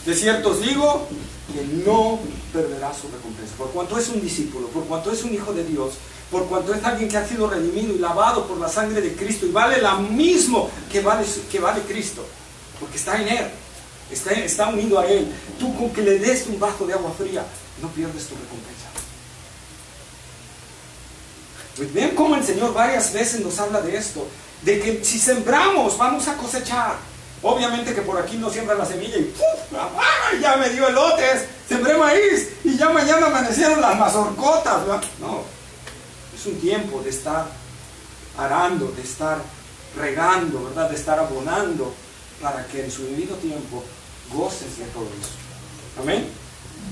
De cierto os digo que no perderá su recompensa. Por cuanto es un discípulo, por cuanto es un hijo de Dios, por cuanto es alguien que ha sido redimido y lavado por la sangre de Cristo y vale lo mismo que vale Cristo, porque está en Él. Está unido a Él. Tú con que le des un vaso de agua fría, no pierdes tu recompensa. Pues ven cómo el Señor varias veces nos habla de esto, de que si sembramos vamos a cosechar. Obviamente que por aquí no siembra la semilla y ¡puf! ¡Ah! Ya me dio elotes, sembré maíz y ya mañana amanecieron las mazorcotas, ¿verdad? No, es un tiempo de estar arando, de estar regando, ¿verdad? De estar abonando, para que en su debido tiempo goces de todo eso. Amén.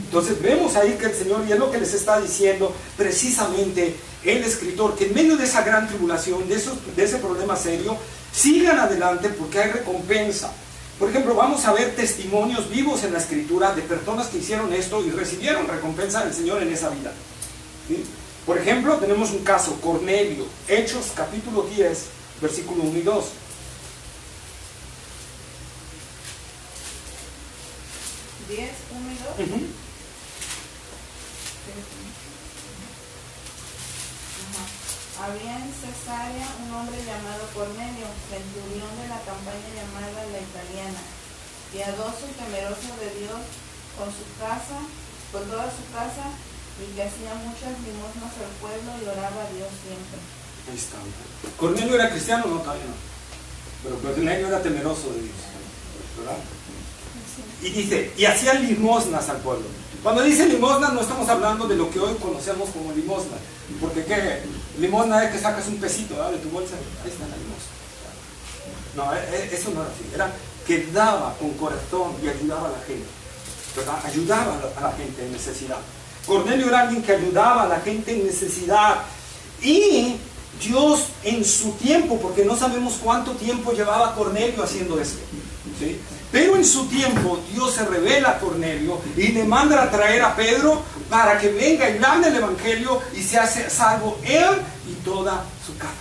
Entonces vemos ahí que el Señor, y es lo que les está diciendo precisamente el escritor, que en medio de esa gran tribulación, de ese problema serio, sigan adelante porque hay recompensa. Por ejemplo, vamos a ver testimonios vivos en la escritura de personas que hicieron esto y recibieron recompensa del Señor en esa vida. ¿Sí? Por ejemplo, tenemos un caso, Cornelio, Hechos capítulo 10, versículo 1 y 2. Había en Cesarea un hombre llamado Cornelio, centurión de la campaña llamada la Italiana, piadoso y temeroso de Dios con toda su casa, y que hacía muchas limosnas al pueblo y oraba a Dios siempre. Ahí está. ¿Cornelio era cristiano? No, todavía no. Pero Cornelio era temeroso de Dios, ¿verdad? Y dice, y hacían limosnas al pueblo. Cuando dice limosna no estamos hablando de lo que hoy conocemos como limosna, porque ¿qué? Limosna es que sacas un pesito, ¿verdad? De tu bolsa, ahí está la limosna. No, eso no era así, era que daba con corazón y ayudaba a la gente, ¿verdad? Ayudaba a la gente en necesidad. Cornelio era alguien que ayudaba a la gente en necesidad, y Dios en su tiempo, porque no sabemos cuánto tiempo llevaba Cornelio haciendo esto, ¿sí? Pero en su tiempo Dios se revela a Cornelio y le manda a traer a Pedro para que venga y hable el evangelio, y se hace salvo él y toda su casa.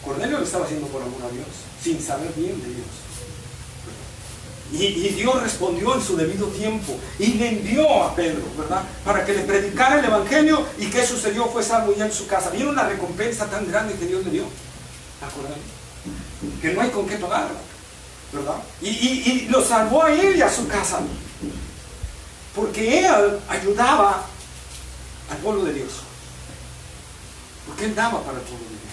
Cornelio lo estaba haciendo por amor a Dios, sin saber bien de Dios. Y Dios respondió en su debido tiempo y le envió a Pedro, ¿verdad? Para que le predicara el evangelio. ¿Y qué sucedió? Fue salvo ya en su casa. ¿Vieron la recompensa tan grande que Dios le dio a Cornelio? Que no hay con qué pagarla, ¿verdad? Y lo salvó a él y a su casa, porque él ayudaba al pueblo de Dios, porque él daba para el pueblo de Dios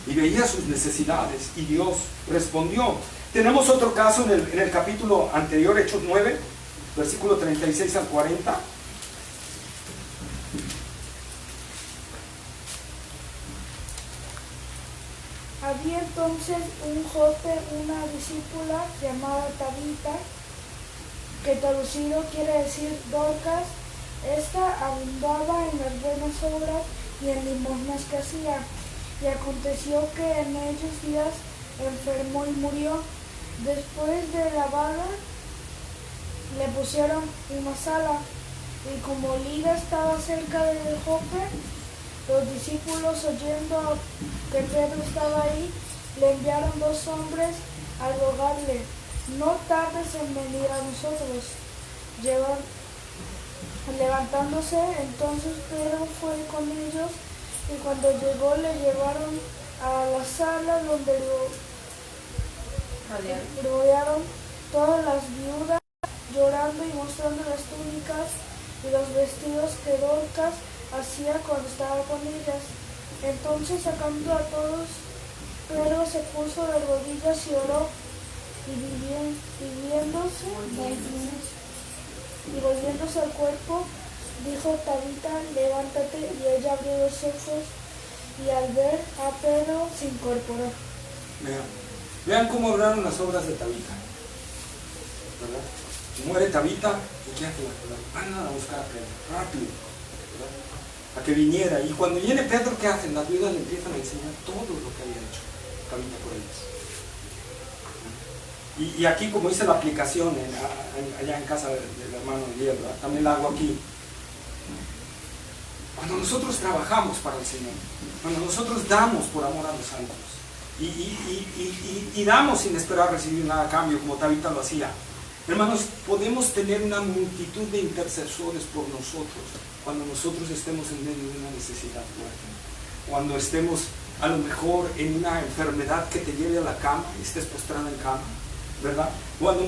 y veía sus necesidades, y Dios respondió. Tenemos otro caso en el capítulo anterior, Hechos 9, versículo 36 al 40. Había entonces un Jope, una discípula llamada Tabita, que traducido quiere decir Dorcas. Esta abundaba en las buenas obras y en limosnas que hacía. Y aconteció que en aquellos días enfermó y murió. Después de la vaga le pusieron una sala, y como Lida estaba cerca del Jope, los discípulos, oyendo que Pedro estaba ahí, le enviaron 2 hombres a rogarle: no tardes en venir a nosotros. Levantándose entonces Pedro fue con ellos, y cuando llegó le llevaron a la sala donde lo rodearon todas las viudas, llorando y mostrando las túnicas y los vestidos que Dorcas hacía cuando estaba con ellas. Entonces, sacando a todos, Pedro se puso de rodillas y oró, y volviéndose al cuerpo, dijo: Tabita, levántate. Y ella abrió los ojos, y al ver a Pedro se incorporó. Vean cómo obraron las obras de Tabita, ¿verdad? Muere Tabita, y ¿qué hace? Van a buscar a Pedro, rápido, ¿verdad? A que viniera. Y cuando viene Pedro, ¿qué hacen? Las viudas le empiezan a enseñar todo lo que había hecho Tabita por ellos. Y aquí, como dice la aplicación allá en casa del hermano Eliel, también la hago aquí. Cuando nosotros trabajamos para el Señor, cuando nosotros damos por amor a los santos y damos sin esperar recibir nada a cambio, como Tabita lo hacía, hermanos, podemos tener una multitud de intercesores por nosotros cuando nosotros estemos en medio de una necesidad fuerte, cuando estemos a lo mejor en una enfermedad que te lleve a la cama y estés postrada en cama, ¿verdad? O a lo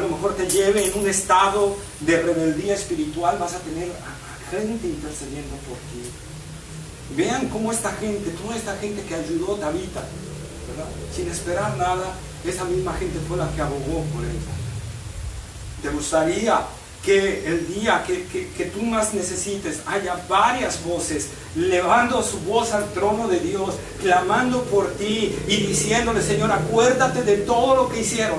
mejor te lleve en un estado de rebeldía espiritual. Vas a tener a gente intercediendo por ti. Vean cómo esta gente, toda esta gente que ayudó a Tabita, ¿verdad? Sin esperar nada, esa misma gente fue la que abogó por ella. ¿Te gustaría que el día que tú más necesites haya varias voces levando su voz al trono de Dios, clamando por ti y diciéndole: Señor, acuérdate de todo lo que hicieron?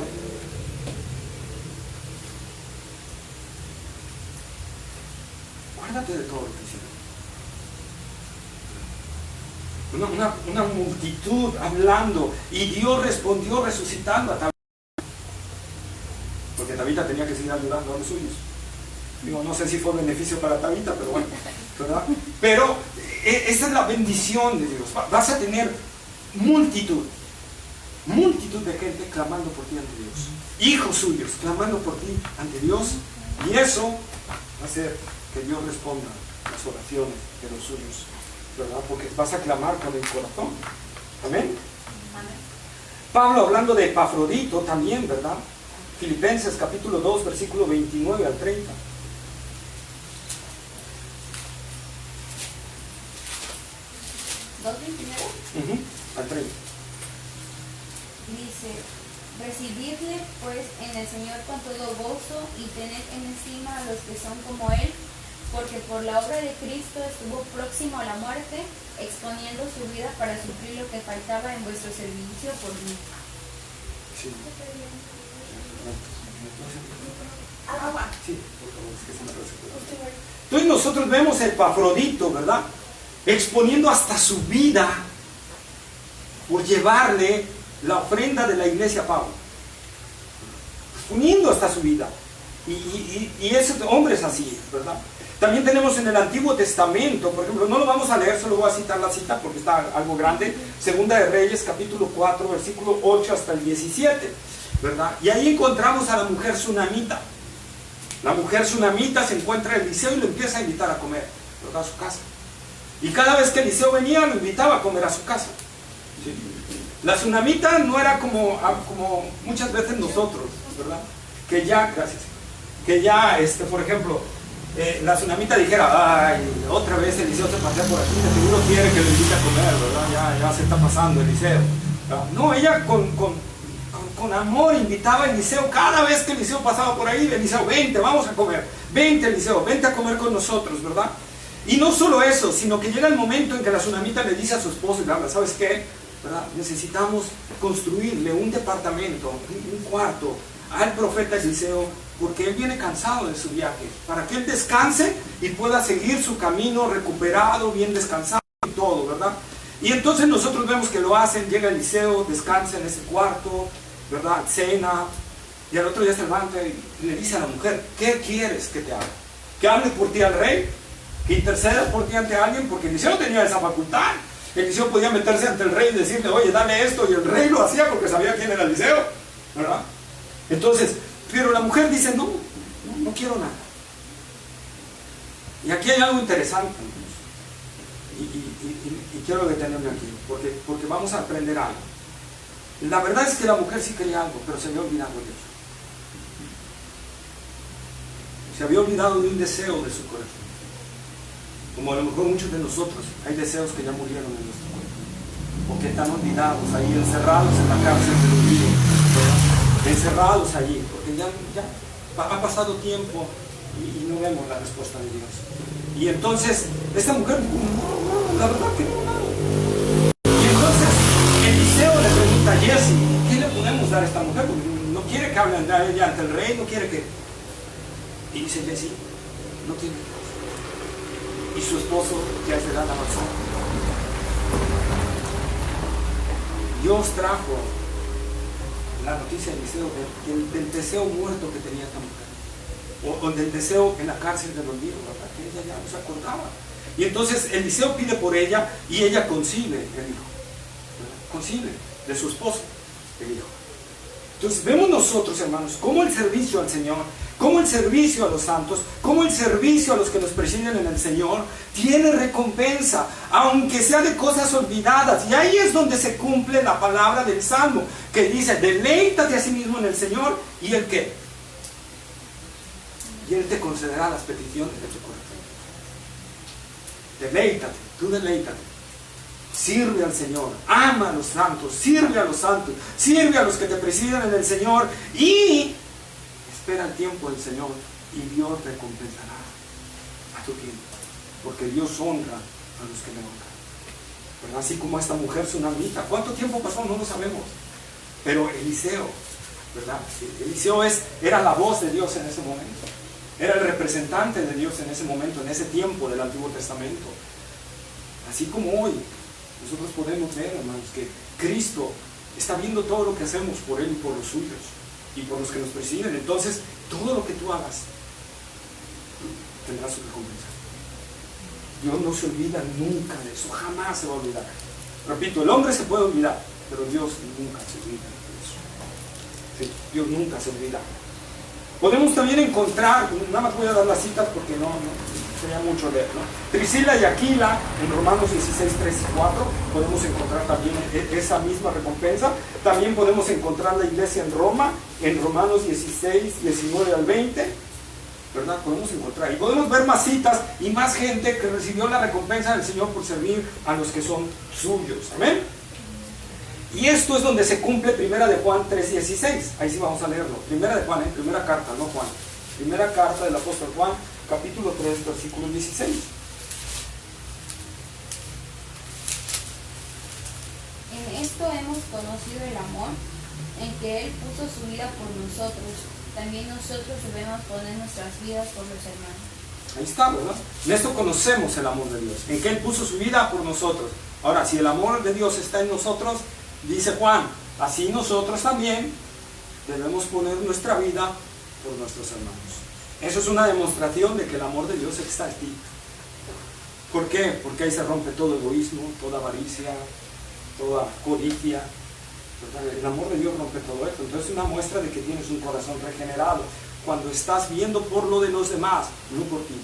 Acuérdate de todo lo que hicieron. Una multitud hablando, y Dios respondió resucitando a Tabita, porque Tabita tenía que seguir ayudando a los suyos. Digo, no sé si fue beneficio para Tabita, pero bueno, ¿verdad? Pero esa es la bendición de Dios. Vas a tener multitud de gente clamando por ti ante Dios, hijos suyos clamando por ti ante Dios, y eso va a hacer que Dios responda las oraciones de los suyos, ¿verdad? Porque vas a clamar con el corazón. Amén. Pablo, hablando de Epafrodito también, ¿verdad? Filipenses capítulo 2, versículo 29 al 30. Al 30. Dice: recibidle pues en el Señor con todo gozo y tened en estima a los que son como Él, porque por la obra de Cristo estuvo próximo a la muerte, exponiendo su vida para suplir lo que faltaba en vuestro servicio por mí. Sí. Sí, por favor, es que se me resecuela. Entonces nosotros vemos a Epafrodito, ¿verdad? Exponiendo hasta su vida por llevarle la ofrenda de la iglesia a Pablo, exponiendo hasta su vida, y ese hombre es así, ¿verdad? También tenemos en el Antiguo Testamento, por ejemplo, no lo vamos a leer, solo voy a citar la cita porque está algo grande, Segunda de Reyes capítulo 4 versículo 8 hasta el 17, ¿verdad? Y ahí encontramos a la mujer sunamita. La mujer sunamita se encuentra en Eliseo y lo empieza a invitar a comer, ¿verdad? A su casa. Y cada vez que Eliseo venía, lo invitaba a comer a su casa. ¿Sí? La sunamita no era como muchas veces nosotros, ¿verdad? Que ya, gracias, que ya, por ejemplo, la sunamita dijera: ay, otra vez Eliseo se pasea por aquí, de seguro quiere que lo invite a comer, ¿verdad? Ya se está pasando Eliseo. No, ella con amor invitaba a Eliseo. Cada vez que Eliseo pasaba por ahí: Eliseo, vente, vamos a comer, vente Eliseo, vente a comer con nosotros, ¿verdad? Y no solo eso, sino que llega el momento en que la sunamita le dice a su esposo y le habla: ¿sabes qué? ¿Verdad? Necesitamos construirle un departamento, un cuarto al profeta Eliseo, porque él viene cansado de su viaje, para que él descanse y pueda seguir su camino recuperado, bien descansado y todo, ¿verdad? Y entonces nosotros vemos que lo hacen. Llega Eliseo, descansa en ese cuarto, ¿verdad? Cena, y al otro día se levanta y le dice a la mujer: ¿qué quieres que te haga? ¿Que hable por ti al rey? ¿Que interceda por ti ante alguien? Porque Eliseo tenía esa facultad. Eliseo podía meterse ante el rey y decirle: oye, dale esto, y el rey lo hacía porque sabía quién era Eliseo, ¿verdad? Entonces, pero la mujer dice: no quiero nada. Y aquí hay algo interesante, y quiero detenerme aquí, porque vamos a aprender algo. La verdad es que la mujer sí quería algo, pero se había olvidado de eso. Se había olvidado de un deseo de su corazón. Como a lo mejor muchos de nosotros, hay deseos que ya murieron en nuestro cuerpo, o que están olvidados ahí, encerrados en la cárcel del olvido, encerrados allí, porque ya ha pasado tiempo y no vemos la respuesta de Dios. Y entonces, esta mujer, no, la verdad que no. Y entonces, Eliseo le pregunta a Jesse, ¿qué le podemos dar a esta mujer? Porque no quiere que hable ella ante el rey, no quiere que... Y dice Jesse, no tiene. Y su esposo ya es de edad avanzada. Dios trajo la noticia de Eliseo del deseo muerto que tenía esta mujer. O del deseo en la cárcel del olvido, ¿verdad? Que ella ya no se acordaba. Y entonces Eliseo pide por ella y ella concibe el hijo, ¿verdad? Concibe de su esposo el hijo. Entonces vemos nosotros, hermanos, cómo el servicio al Señor, cómo el servicio a los santos, cómo el servicio a los que nos presiden en el Señor tiene recompensa, aunque sea de cosas olvidadas. Y ahí es donde se cumple la palabra del Salmo, que dice, deleítate a sí mismo en el Señor, ¿y el qué? Y Él te concederá las peticiones de tu corazón. Deleítate, tú deleítate. Sirve al Señor, ama a los santos, sirve a los santos, sirve a los que te presiden en el Señor y espera el tiempo del Señor y Dios recompensará a tu tiempo, porque Dios honra a los que le honran. Pero así como esta mujer tsunamita, ¿cuánto tiempo pasó? No lo sabemos. Pero Eliseo, ¿verdad? Eliseo era la voz de Dios en ese momento. Era el representante de Dios en ese momento, en ese tiempo del Antiguo Testamento. Así como hoy, nosotros podemos ver, hermanos, que Cristo está viendo todo lo que hacemos por Él y por los suyos, y por los que nos presiden. Entonces, todo lo que tú hagas, tendrá su recompensa. Dios no se olvida nunca de eso, jamás se va a olvidar. Repito, el hombre se puede olvidar, pero Dios nunca se olvida de eso. Sí, Dios nunca se olvida. Podemos también encontrar, nada más voy a dar las citas porque no sería mucho leer, ¿no? Priscila y Aquila, en Romanos 16, 3 y 4, podemos encontrar también esa misma recompensa. También podemos encontrar la iglesia en Roma, en Romanos 16, 19 al 20, ¿verdad? Podemos encontrar, y podemos ver más citas y más gente que recibió la recompensa del Señor por servir a los que son suyos, ¿amén? Y esto es donde se cumple Primera de Juan 3:16. Ahí sí vamos a leerlo. Primera de Juan, primera carta, no Juan. Primera carta del apóstol Juan, capítulo 3, versículo 16. En esto hemos conocido el amor, en que Él puso su vida por nosotros. También nosotros debemos poner nuestras vidas por los hermanos. Ahí está, ¿verdad? En esto conocemos el amor de Dios, en que Él puso su vida por nosotros. Ahora, si el amor de Dios está en nosotros, dice Juan, así nosotros también debemos poner nuestra vida por nuestros hermanos. Eso es una demostración de que el amor de Dios está en ti. ¿Por qué? Porque ahí se rompe todo egoísmo, toda avaricia, toda codicia. El amor de Dios rompe todo esto. Entonces es una muestra de que tienes un corazón regenerado, cuando estás viendo por lo de los demás, no por ti.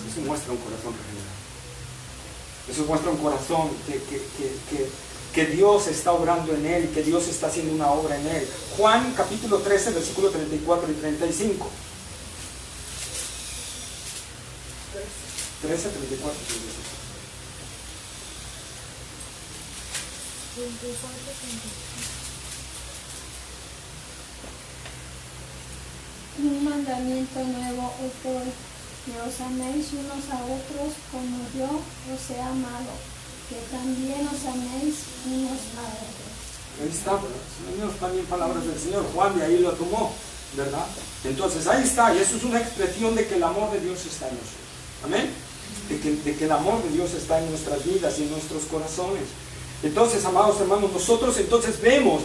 Eso muestra un corazón regenerado. Eso muestra un corazón que Dios está obrando en él, que Dios está haciendo una obra en él. Juan capítulo 13, versículo 34 y 35. 13, 34 y 35. Un mandamiento nuevo os doy, que os améis unos a otros como yo os he amado, que también os améis unos a otros. Ahí está, ¿verdad? También palabras del Señor. Juan de ahí lo tomó, ¿verdad? Entonces ahí está, y eso es una expresión de que el amor de Dios está en nosotros. Amén. De que el amor de Dios está en nuestras vidas y en nuestros corazones. Entonces, amados hermanos, nosotros entonces vemos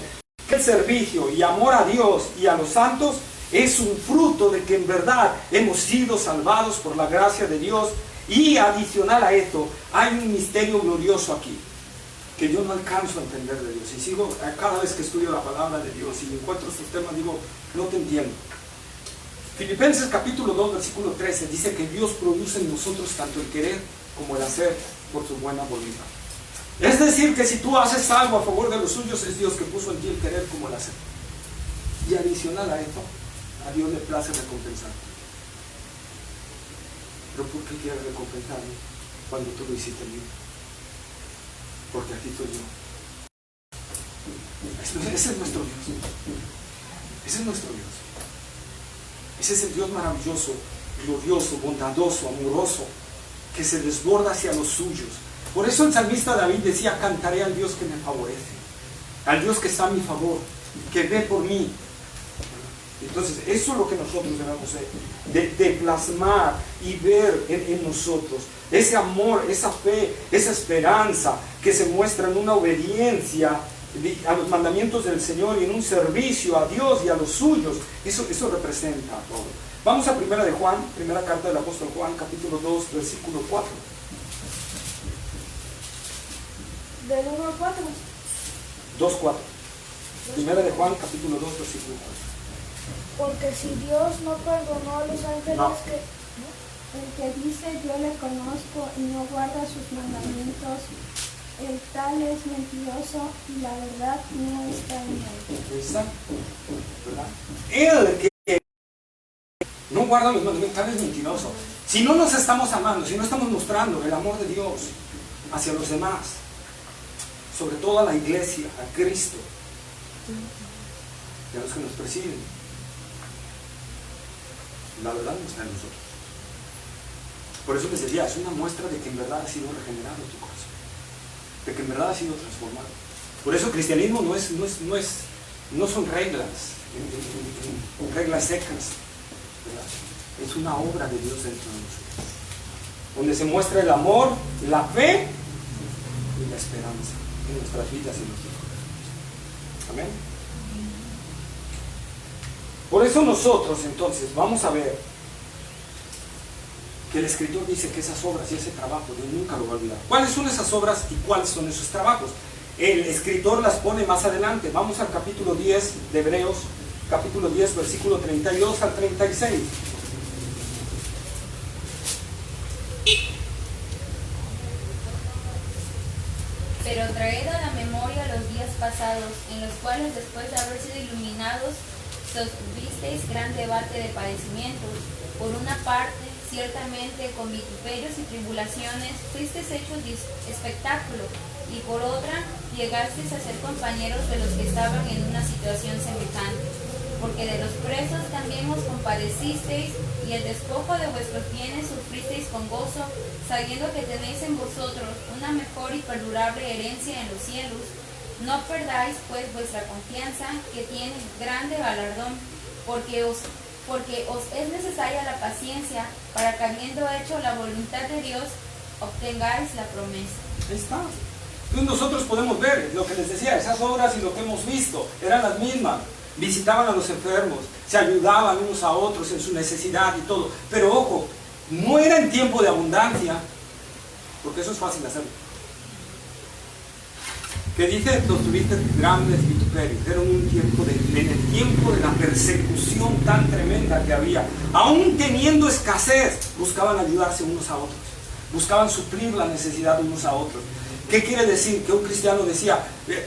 que el servicio y amor a Dios y a los santos es un fruto de que en verdad hemos sido salvados por la gracia de Dios. Y adicional a esto, hay un misterio glorioso aquí, que yo no alcanzo a entender de Dios. Y sigo, cada vez que estudio la palabra de Dios y encuentro estos temas, digo, no te entiendo. Filipenses capítulo 2, versículo 13, dice que Dios produce en nosotros tanto el querer como el hacer por su buena voluntad. Es decir, que si tú haces algo a favor de los suyos, es Dios que puso en ti el querer como el hacer. Y adicional a esto, a Dios le place recompensar. pero ¿por qué quieres recompensarme cuando tú lo hiciste bien? Porque aquí estoy yo. Ese es nuestro Dios. Ese es nuestro Dios. Ese es el Dios maravilloso, glorioso, bondadoso, amoroso, que se desborda hacia los suyos. Por eso el salmista David decía: cantaré al Dios que me favorece, al Dios que está a mi favor, que ve por mí. Entonces, eso es lo que nosotros debemos de plasmar y ver en nosotros. Ese amor, esa fe, esa esperanza que se muestra en una obediencia a los mandamientos del Señor y en un servicio a Dios y a los suyos. Eso representa todo. Vamos a primera de Juan, primera carta del apóstol Juan, capítulo 2, versículo 4. Del 1 al 4. 2:4. Primera de Juan, capítulo 2, versículo 4. Porque si Dios no perdonó a los ángeles No. el que dice yo le conozco y no guarda sus mandamientos, el tal es mentiroso y la verdad no está en él. Ahí está, ¿verdad? El que no guarda los mandamientos, tal es mentiroso. Si no nos estamos amando, si no estamos mostrando el amor de Dios hacia los demás, sobre todo a la iglesia, a Cristo, y a los que nos persiguen, la verdad no está en nosotros. Por eso les decía, es una muestra de que en verdad ha sido regenerado tu corazón, de que en verdad ha sido transformado. Por eso el cristianismo no son reglas, reglas secas, ¿verdad? Es una obra de Dios dentro de nosotros, donde se muestra el amor, la fe y la esperanza en nuestras vidas y en nuestros corazones. Amén. Por eso nosotros entonces vamos a ver que el escritor dice que esas obras y ese trabajo Dios nunca lo va a olvidar. ¿Cuáles son esas obras y cuáles son esos trabajos? El escritor las pone más adelante. Vamos al capítulo 10 de Hebreos, capítulo 10, versículo 32 al 36. Pero traed a la memoria los días pasados, en los cuales después de haber sido iluminados, sostuvisteis gran debate de padecimientos. Por una parte, ciertamente con vituperios y tribulaciones fuisteis hechos espectáculo, y por otra, llegasteis a ser compañeros de los que estaban en una situación semejante. Porque de los presos también os compadecisteis, y el despojo de vuestros bienes sufristeis con gozo, sabiendo que tenéis en vosotros una mejor y perdurable herencia en los cielos. No perdáis pues vuestra confianza, que tiene grande galardón, porque os es necesaria la paciencia, para que habiendo hecho la voluntad de Dios, obtengáis la promesa. Ahí está. Entonces nosotros podemos ver lo que les decía, esas obras y lo que hemos visto eran las mismas. Visitaban a los enfermos, se ayudaban unos a otros en su necesidad y todo. Pero ojo, no era en tiempo de abundancia, porque eso es fácil hacerlo. Que dice, los tuviste grandes vituperios. Era un tiempo en el tiempo de la persecución tan tremenda que había. Aún teniendo escasez, buscaban ayudarse unos a otros. Buscaban suplir la necesidad de unos a otros. ¿Qué quiere decir? Que un cristiano decía,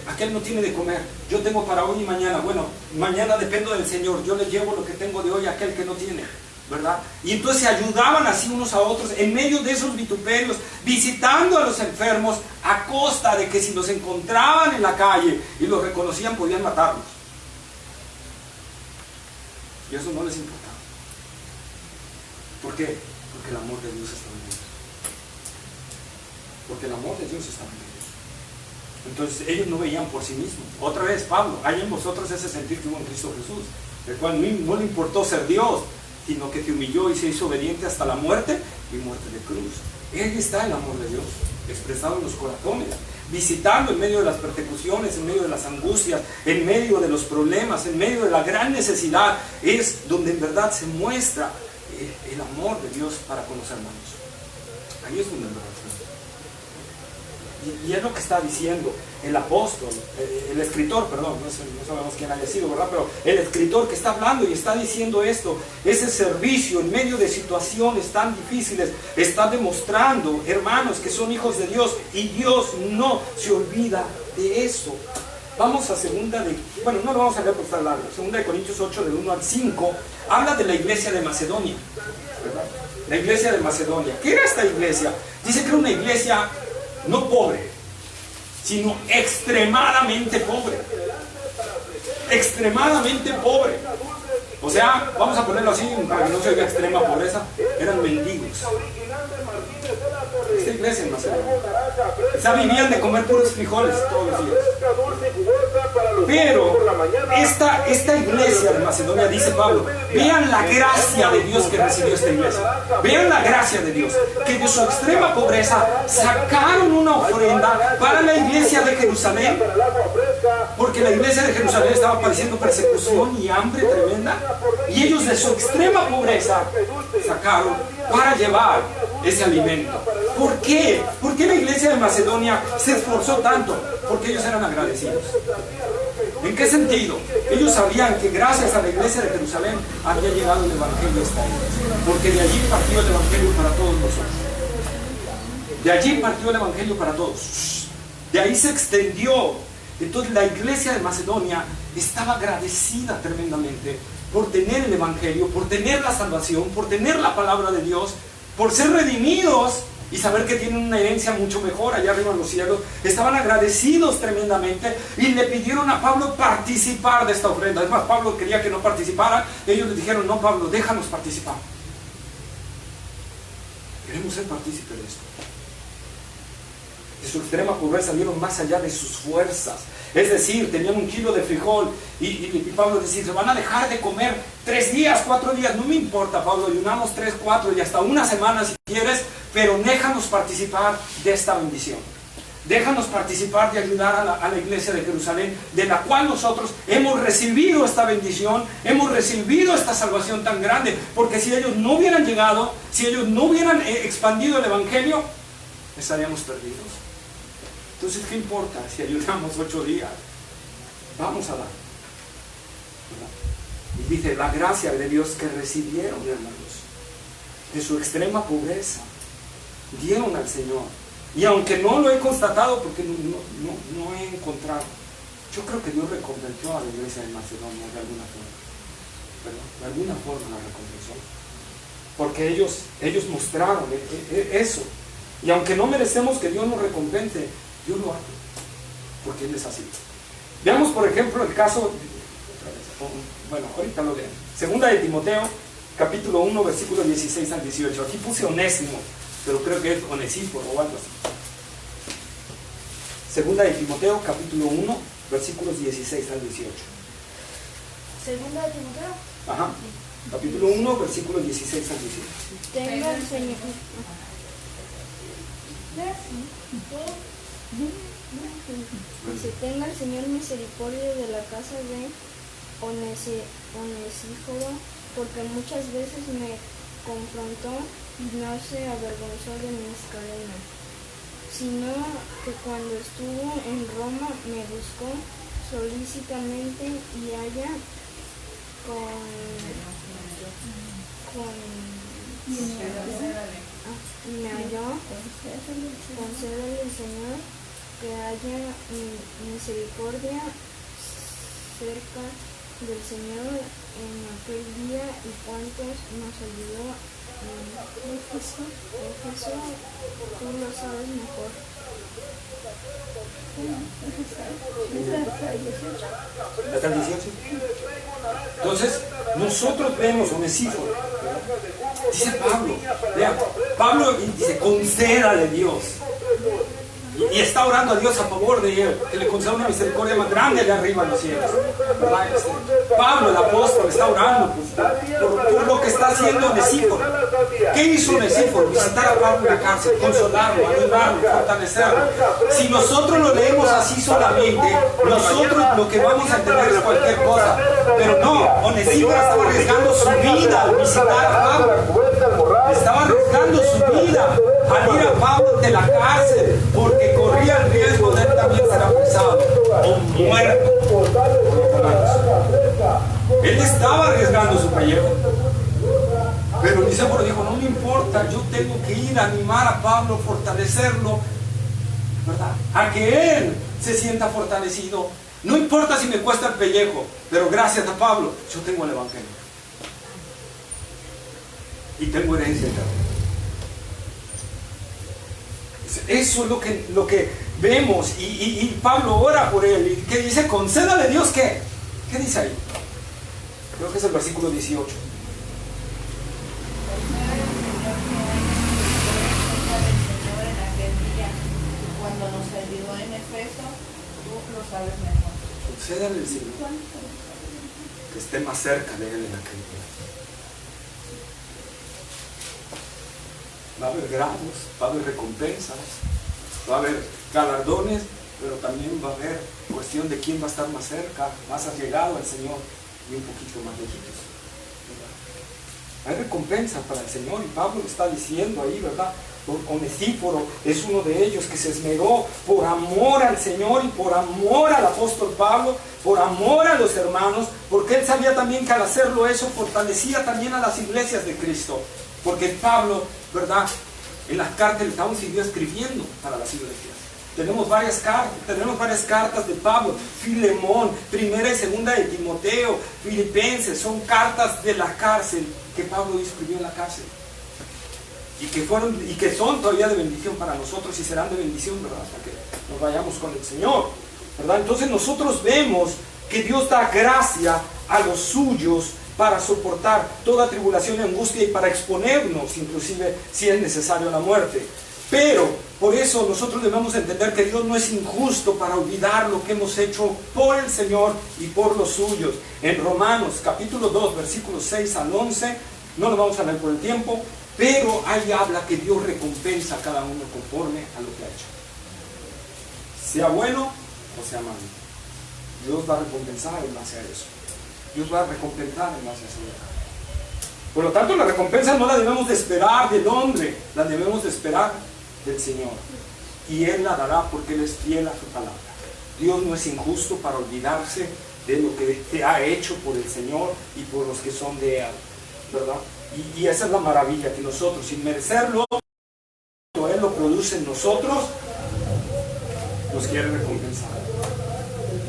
aquel no tiene de comer, yo tengo para hoy y mañana. Bueno, mañana dependo del Señor, yo le llevo lo que tengo de hoy a aquel que no tiene, ¿verdad? Y entonces se ayudaban así unos a otros en medio de esos vituperios, visitando a los enfermos a costa de que si los encontraban en la calle y los reconocían podían matarlos. Y eso no les importaba. ¿Por qué? Porque el amor de Dios estaba en ellos. Porque el amor de Dios estaba en ellos. Entonces ellos no veían por sí mismos. Otra vez Pablo, hay en vosotros ese sentir que hubo en Cristo Jesús, el cual no le importó ser Dios, sino que se humilló y se hizo obediente hasta la muerte y muerte de cruz. Ahí está el amor de Dios expresado en los corazones, visitando en medio de las persecuciones, en medio de las angustias, en medio de los problemas, en medio de la gran necesidad. Es donde en verdad se muestra el amor de Dios para con los hermanos. Ahí es donde en verdad se muestra. Y es lo que está diciendo el apóstol, el escritor, perdón, no sabemos quién haya sido, ¿verdad? Pero el escritor que está hablando y está diciendo esto, ese servicio en medio de situaciones tan difíciles, está demostrando, hermanos, que son hijos de Dios y Dios no se olvida de eso. Vamos a no lo vamos a leer por estar largo, 2 de Corintios 8, del 1 al 5, habla de la iglesia de Macedonia, ¿verdad? la iglesia de Macedonia. ¿Qué era esta iglesia? Dice que era una iglesia no pobre, sino extremadamente pobre. Extremadamente pobre. O sea, vamos a ponerlo así para que no se oiga extrema pobreza, eran mendigos. Esta iglesia en Macedonia, o sea, vivían de comer puros frijoles todos los días. Pero esta iglesia de Macedonia, dice Pablo, vean la gracia de Dios que recibió esta iglesia. Vean la gracia de Dios, que de su extrema pobreza sacaron una ofrenda para la iglesia de Jerusalén, porque la iglesia de Jerusalén estaba padeciendo persecución y hambre tremenda, y ellos de su extrema pobreza sacaron para llevar ese alimento. ¿Por qué? ¿Por qué la iglesia de Macedonia se esforzó tanto? Porque ellos eran agradecidos. ¿En qué sentido? Ellos sabían que gracias a la iglesia de Jerusalén había llegado el evangelio a esta iglesia, porque de allí partió el evangelio para todos nosotros. De allí partió el evangelio para todos. De ahí se extendió. Entonces la iglesia de Macedonia estaba agradecida tremendamente por tener el evangelio, por tener la salvación, por tener la palabra de Dios, por ser redimidos y saber que tienen una herencia mucho mejor allá arriba en los cielos. Estaban agradecidos tremendamente y le pidieron a Pablo participar de esta ofrenda. Es más, Pablo quería que no participara. Ellos le dijeron: no, Pablo, déjanos participar. Queremos ser partícipes de esto. De su extrema pobreza dieron más allá de sus fuerzas. Es decir, tenían 1 kilo de frijol y Pablo decía: se van a dejar de comer 3 días, 4 días, no me importa, Pablo, ayunamos 3, 4 y hasta una semana si quieres, pero déjanos participar de esta bendición. Déjanos participar de ayudar a la iglesia de Jerusalén, de la cual nosotros hemos recibido esta bendición, hemos recibido esta salvación tan grande, porque si ellos no hubieran llegado, si ellos no hubieran expandido el evangelio, estaríamos perdidos. Entonces, ¿qué importa si ayudamos 8 días? Vamos a dar, ¿verdad? Y dice: la gracia de Dios que recibieron, hermanos, de su extrema pobreza, dieron al Señor. Y aunque no lo he constatado, porque no he encontrado, yo creo que Dios recompensó a la iglesia de Macedonia de alguna forma, ¿verdad? De alguna forma la recompensó, porque ellos mostraron eso. Y aunque no merecemos que Dios nos recompense, Dios lo hace, porque Él es así. Veamos, por ejemplo, el caso, bueno, ahorita lo leen. Segunda de Timoteo, capítulo 1, versículos 16 al 18. Aquí puse Onésimo, pero creo que es Onesíforo o algo así. Segunda de Timoteo, capítulo 1, versículos 16 al 18. Segunda de Timoteo. Ajá, capítulo 1, versículos 16 al 18. Tenga el Señor. Dice: tenga el Señor misericordia de la casa de Onesíforo, porque muchas veces me confrontó y no se avergonzó de mis cadenas, sino que cuando estuvo en Roma me buscó solícitamente y haya me halló. Concédele el Señor que haya misericordia cerca del Señor en aquel día, y cuantos nos ayudó en Éfeso, tú lo sabes mejor. ¿Hasta el 18? Entonces, nosotros vemos Onesíforo. Dice Pablo, vean, Pablo dice: concédale Dios. Y está orando a Dios a favor de él, que le conceda una misericordia más grande de arriba en los cielos, ¿verdad? Pablo, el apóstol, está orando por lo que está haciendo Onesíforo. ¿Qué hizo Onesíforo? Visitar a Pablo en la cárcel, consolarlo, ayudarlo, fortalecerlo. Si nosotros lo leemos así solamente, nosotros lo que vamos a entender es cualquier cosa. Pero no, Onesíforo estaba arriesgando su vida al visitar a Pablo. Estaba arriesgando su vida al ir a Pablo de la cárcel, porque corría el riesgo de él también ser apresado o muerto. Él estaba arriesgando su pellejo. Pero Onesíforo dijo: no me importa, yo tengo que ir a animar a Pablo, fortalecerlo, ¿verdad? A que él se sienta fortalecido. No importa si me cuesta el pellejo, pero gracias a Pablo yo tengo el evangelio. y tengo herencia eterna. Eso es lo que vemos, y Pablo ora por él, y que dice, concédale Dios, ¿qué? ¿Qué dice ahí? Creo que es el versículo 18. Cuando nos ayudó en Efeso, tú lo sabes mejor. Concédale al Señor que esté más cerca de él en aquel día. Va a haber grados, va a haber recompensas, va a haber galardones, pero también va a haber cuestión de quién va a estar más cerca, más allegado al Señor y un poquito más lejitos. Hay recompensa para el Señor, y Pablo lo está diciendo ahí, ¿verdad? Onesíforo es uno de ellos que se esmeró por amor al Señor y por amor al apóstol Pablo, por amor a los hermanos, porque él sabía también que al hacerlo eso fortalecía también a las iglesias de Cristo, porque Pablo, ¿verdad?, en las cartas le aún siguió escribiendo para las iglesias. Tenemos varias cartas de Pablo, Filemón, primera y segunda de Timoteo, Filipenses, son cartas de la cárcel que Pablo escribió en la cárcel. Y que son todavía de bendición para nosotros, y serán de bendición, ¿verdad?, hasta que nos vayamos con el Señor, ¿verdad? Entonces nosotros vemos que Dios da gracia a los suyos para soportar toda tribulación y angustia, y para exponernos, inclusive si es necesario, a la muerte. Pero por eso nosotros debemos entender que Dios no es injusto para olvidar lo que hemos hecho por el Señor y por los suyos. En Romanos capítulo 2, versículos 6 al 11, no lo vamos a leer por el tiempo, pero ahí habla que Dios recompensa a cada uno conforme a lo que ha hecho. Sea bueno o sea malo, Dios va a recompensar en base a eso. Dios va a recompensar en base a eso. Por lo tanto, la recompensa no la debemos de esperar del hombre, la debemos de esperar del Señor. Y Él la dará porque Él es fiel a su palabra. Dios no es injusto para olvidarse de lo que te ha hecho por el Señor y por los que son de Él, ¿verdad? Y esa es la maravilla, que nosotros, sin merecerlo, Él lo produce en nosotros, nos quiere recompensar,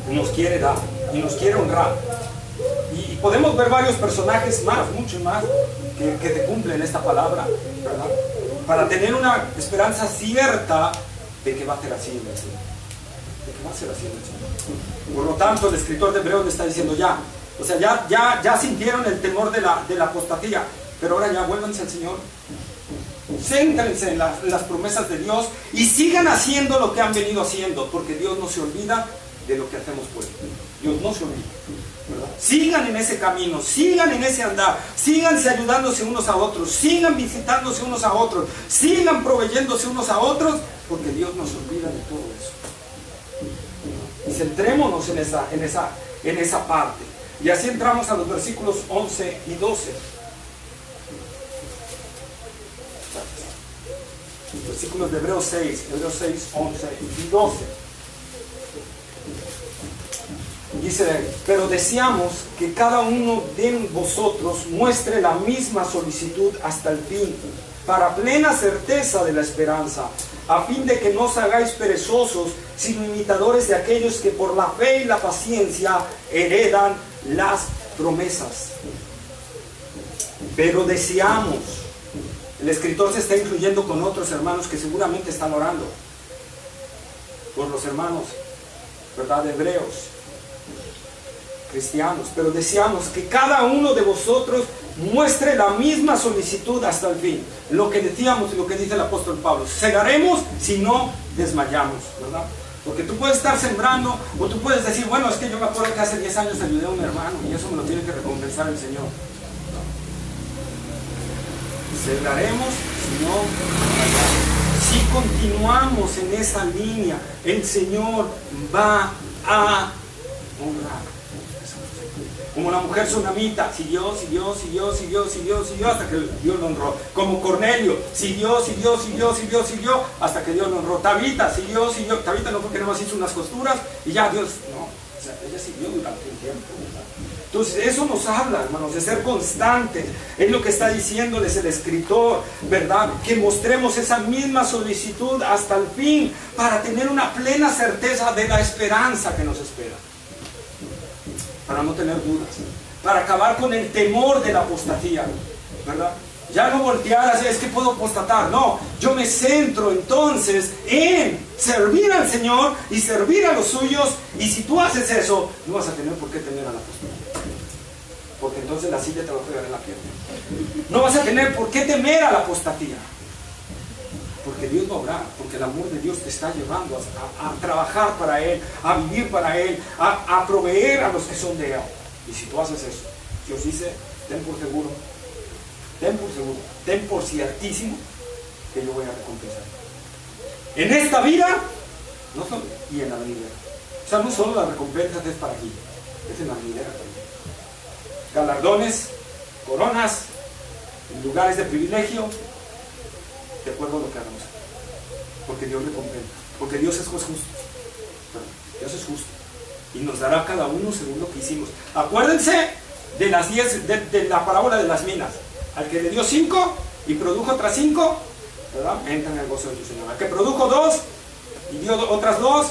nos quiere dar y nos quiere honrar. Y podemos ver varios personajes más, muchos más, que te cumplen esta palabra, ¿verdad? Para tener una esperanza cierta de que va a ser así en el Señor. De que va a ser así en el Señor. Por lo tanto, el escritor de Hebreos le está diciendo ya sintieron el temor de la apostasía, pero ahora ya vuélvanse al Señor. Céntrense en las promesas de Dios y sigan haciendo lo que han venido haciendo, porque Dios no se olvida de lo que hacemos por Él. Dios no se olvida, ¿verdad? Sigan en ese camino, sigan en ese andar, síganse ayudándose unos a otros, sigan visitándose unos a otros, sigan proveyéndose unos a otros, porque Dios no se olvida de todo eso. Y centrémonos en esa parte. Y así entramos a los versículos 11 y 12. Versículos de Hebreos 6, 11 y 12. Dice, pero deseamos que cada uno de vosotros muestre la misma solicitud hasta el fin, para plena certeza de la esperanza, a fin de que no os hagáis perezosos, sino imitadores de aquellos que por la fe y la paciencia heredan las promesas. Pero deseamos, el escritor se está incluyendo con otros hermanos que seguramente están orando por los hermanos, ¿verdad?, de hebreos, cristianos, pero deseamos que cada uno de vosotros muestre la misma solicitud hasta el fin. Lo que decíamos y lo que dice el apóstol Pablo, segaremos si no desmayamos, ¿verdad? Porque tú puedes estar sembrando, o tú puedes decir, bueno, es que yo me acuerdo que hace 10 años ayudé a un hermano y eso me lo tiene que recompensar el Señor. Segaremos si no desmayamos. Si continuamos en esa línea, el Señor va a honrar. Como la mujer tsunamita, siguió hasta que Dios lo honró. Como Cornelio, siguió hasta que Dios lo honró. Tabita, siguió. Tabita no, porque nada más hizo unas costuras y ya Dios, no, o sea, ella siguió durante un tiempo, ¿verdad? Entonces eso nos habla, hermanos, de ser constantes. Es lo que está diciéndoles el escritor, ¿verdad? Que mostremos esa misma solicitud hasta el fin, para tener una plena certeza de la esperanza que nos espera, para no tener dudas, para acabar con el temor de la apostasía, ¿verdad? Ya no voltear así, es que puedo apostatar. No, yo me centro entonces en servir al Señor y servir a los suyos. Y si tú haces eso, no vas a tener por qué temer a la apostasía. Porque entonces la silla te va a pegar en la pierna. No vas a tener por qué temer a la apostasía. Porque Dios va a obrar, porque el amor de Dios te está llevando a trabajar para Él, a vivir para Él, a proveer a los que son de Él. Y si tú haces eso, Dios dice, ten por seguro, ten por ciertísimo que yo voy a recompensar. En esta vida, no solo, y en la venidera. O sea, no solo la recompensa es para aquí, es en la venidera también. Galardones, coronas, lugares de privilegio, de acuerdo a lo que hagamos. Porque Dios recompensa, porque Dios es justo. Dios es justo. Y nos dará a cada uno según lo que hicimos. Acuérdense de las 10, de la parábola de las minas. Al que le dio 5 y produjo otras 5, ¿verdad? Entra en el gozo de tu Señor. Al que produjo 2 y dio otras 2,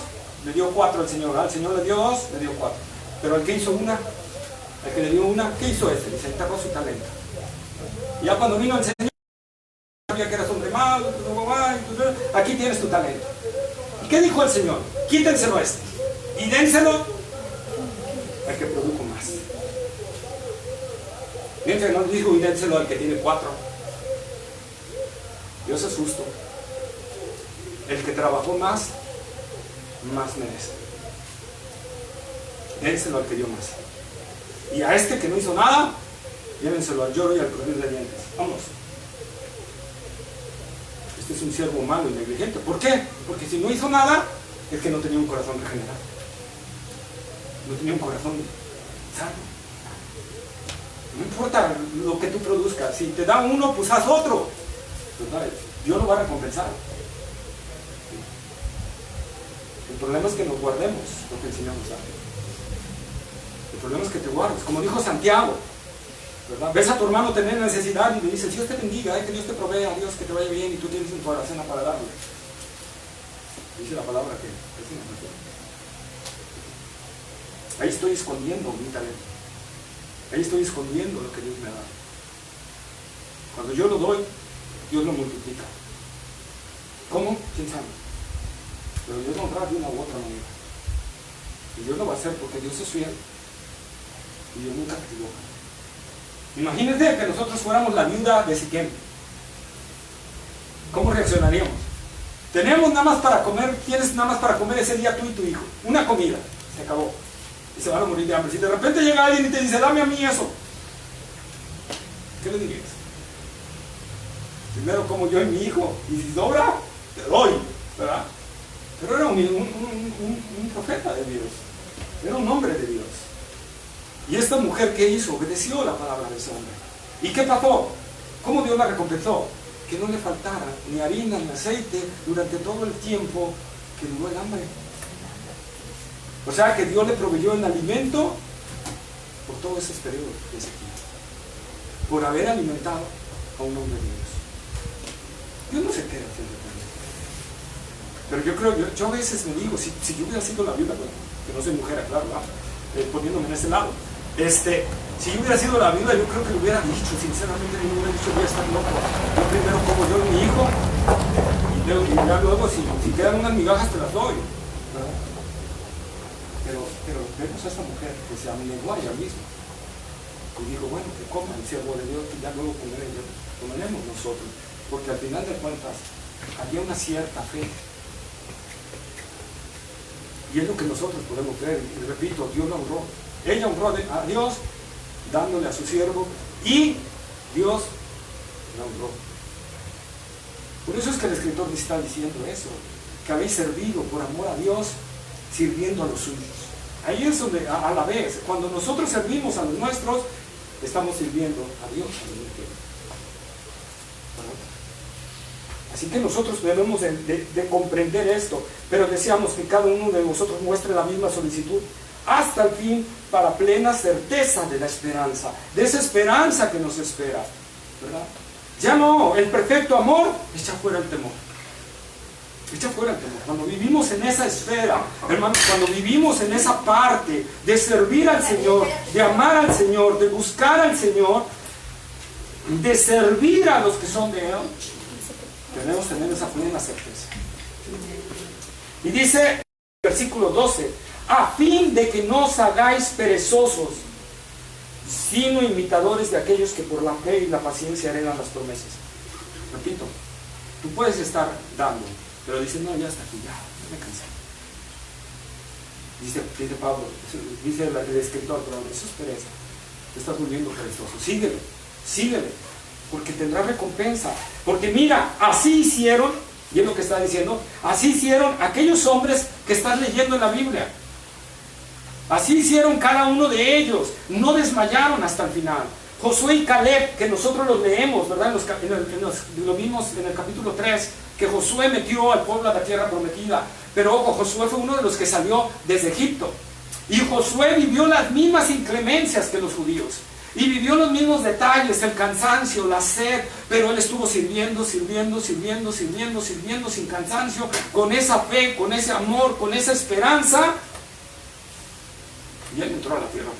le dio 4 al Señor. Al Señor le dio 2, le dio 4. Pero al que hizo una, al que le dio una, ¿qué hizo este? Dice, enterró su talento. Y ya cuando vino el Señor, sabía que eras hombre malo, aquí tienes tu talento. ¿Y qué dijo el Señor? Quítenselo a este y dénselo al que produjo más. Fíjense, no dijo y dénselo al que tiene 4. Dios es justo. El que trabajó más merece. Dénselo al que dio más. Y a este que no hizo nada, llévenselo al lloro y al crujir de dientes. Vamos. Este es un siervo malo y negligente. ¿Por qué? Porque si no hizo nada, es que no tenía un corazón regenerado. No tenía un corazón sano. No importa lo que tú produzcas. Si te da uno, pues haz otro. ¿Verdad? Dios lo va a recompensar. El problema es que nos guardemos lo que el Señor nos da. El problema es que te guardes. Como dijo Santiago, ¿verdad? Ves a tu hermano tener necesidad y le dices, Dios te bendiga, que Dios te provea, Dios que te vaya bien, y tú tienes un corazón para darle. Dice la palabra que es una mujer. Ahí estoy escondiendo mi talento. Ahí estoy escondiendo lo que Dios me da. Cuando yo lo doy, Dios lo multiplica. ¿Cómo? ¿Quién sabe? Pero Dios lo honra de una u otra manera. Y Dios lo va a hacer porque Dios es fiel. Y Dios nunca se equivoca. Imagínense que nosotros fuéramos la viuda de Siquem. ¿Cómo reaccionaríamos? Tenemos nada más para comer, tienes nada más para comer ese día tú y tu hijo. Una comida, se acabó. Y se van a morir de hambre. Si de repente llega alguien y te dice, dame a mí eso, ¿qué le dirías? Primero como yo y mi hijo, y si sobra, te doy, ¿verdad? Pero era un profeta de Dios, era un hombre de Dios. Y esta mujer, ¿qué hizo? Obedeció la palabra de ese hombre. ¿Y qué pasó? ¿Cómo Dios la recompensó? Que no le faltara ni harina ni aceite durante todo el tiempo que duró el hambre. O sea que Dios le proveyó el alimento por todos esos periodos de sequía, por haber alimentado a un hombre de Dios. Dios no se queda haciendo eso. Pero yo creo, yo a veces me digo, si yo hubiera sido la viuda, bueno, que no soy mujer, claro, poniéndome en ese lado, si yo hubiera sido la viuda, yo creo que le hubiera dicho, sinceramente, yo hubiera dicho, voy a estar loco. Yo primero como yo y mi hijo, y ya luego, si quedan unas migajas, te las doy, ¿verdad? Pero vemos a esta mujer que se abnegó a ella misma y dijo, bueno, que coma el siervo de Dios y ya luego comeremos nosotros, porque al final de cuentas había una cierta fe, y es lo que nosotros podemos ver. Y repito, Dios la honró, ella honró a Dios dándole a su siervo, y Dios la honró. Por eso es que el escritor está diciendo eso, que habéis servido por amor a Dios, sirviendo a los suyos. Ahí es donde a la vez, cuando nosotros servimos a los nuestros, estamos sirviendo a Dios al mismo tiempo. Así que nosotros debemos de comprender esto, pero deseamos que cada uno de nosotros muestre la misma solicitud hasta el fin, para plena certeza de la esperanza, de esa esperanza que nos espera, ¿verdad? Ya no, el perfecto amor echa fuera el temor. Echa fuera el temor. Cuando vivimos en esa esfera, hermanos, cuando vivimos en esa parte de servir al Señor, de amar al Señor, de buscar al Señor, de servir a los que son de Él, debemos tener esa plena certeza. Y dice, versículo 12, a fin de que no os hagáis perezosos, sino imitadores de aquellos que por la fe y la paciencia heredan las promesas. Repito, tú puedes estar dando, pero dices, no, ya está aquí, ya me cansé. Dice Pablo, dice el escritor, pero eso es pereza, te estás volviendo perezoso. Síguele, porque tendrá recompensa. Porque mira, así hicieron, y es lo que está diciendo, así hicieron aquellos hombres que estás leyendo en la Biblia. Así hicieron cada uno de ellos, no desmayaron hasta el final. Josué y Caleb, que nosotros los leemos, ¿verdad? Lo vimos en el capítulo 3, que Josué metió al pueblo a la tierra prometida. Pero ojo, Josué fue uno de los que salió desde Egipto. Y Josué vivió las mismas inclemencias que los judíos. Y vivió los mismos detalles, el cansancio, la sed. Pero él estuvo sirviendo sin cansancio, con esa fe, con ese amor, con esa esperanza. Y él entró a la tierra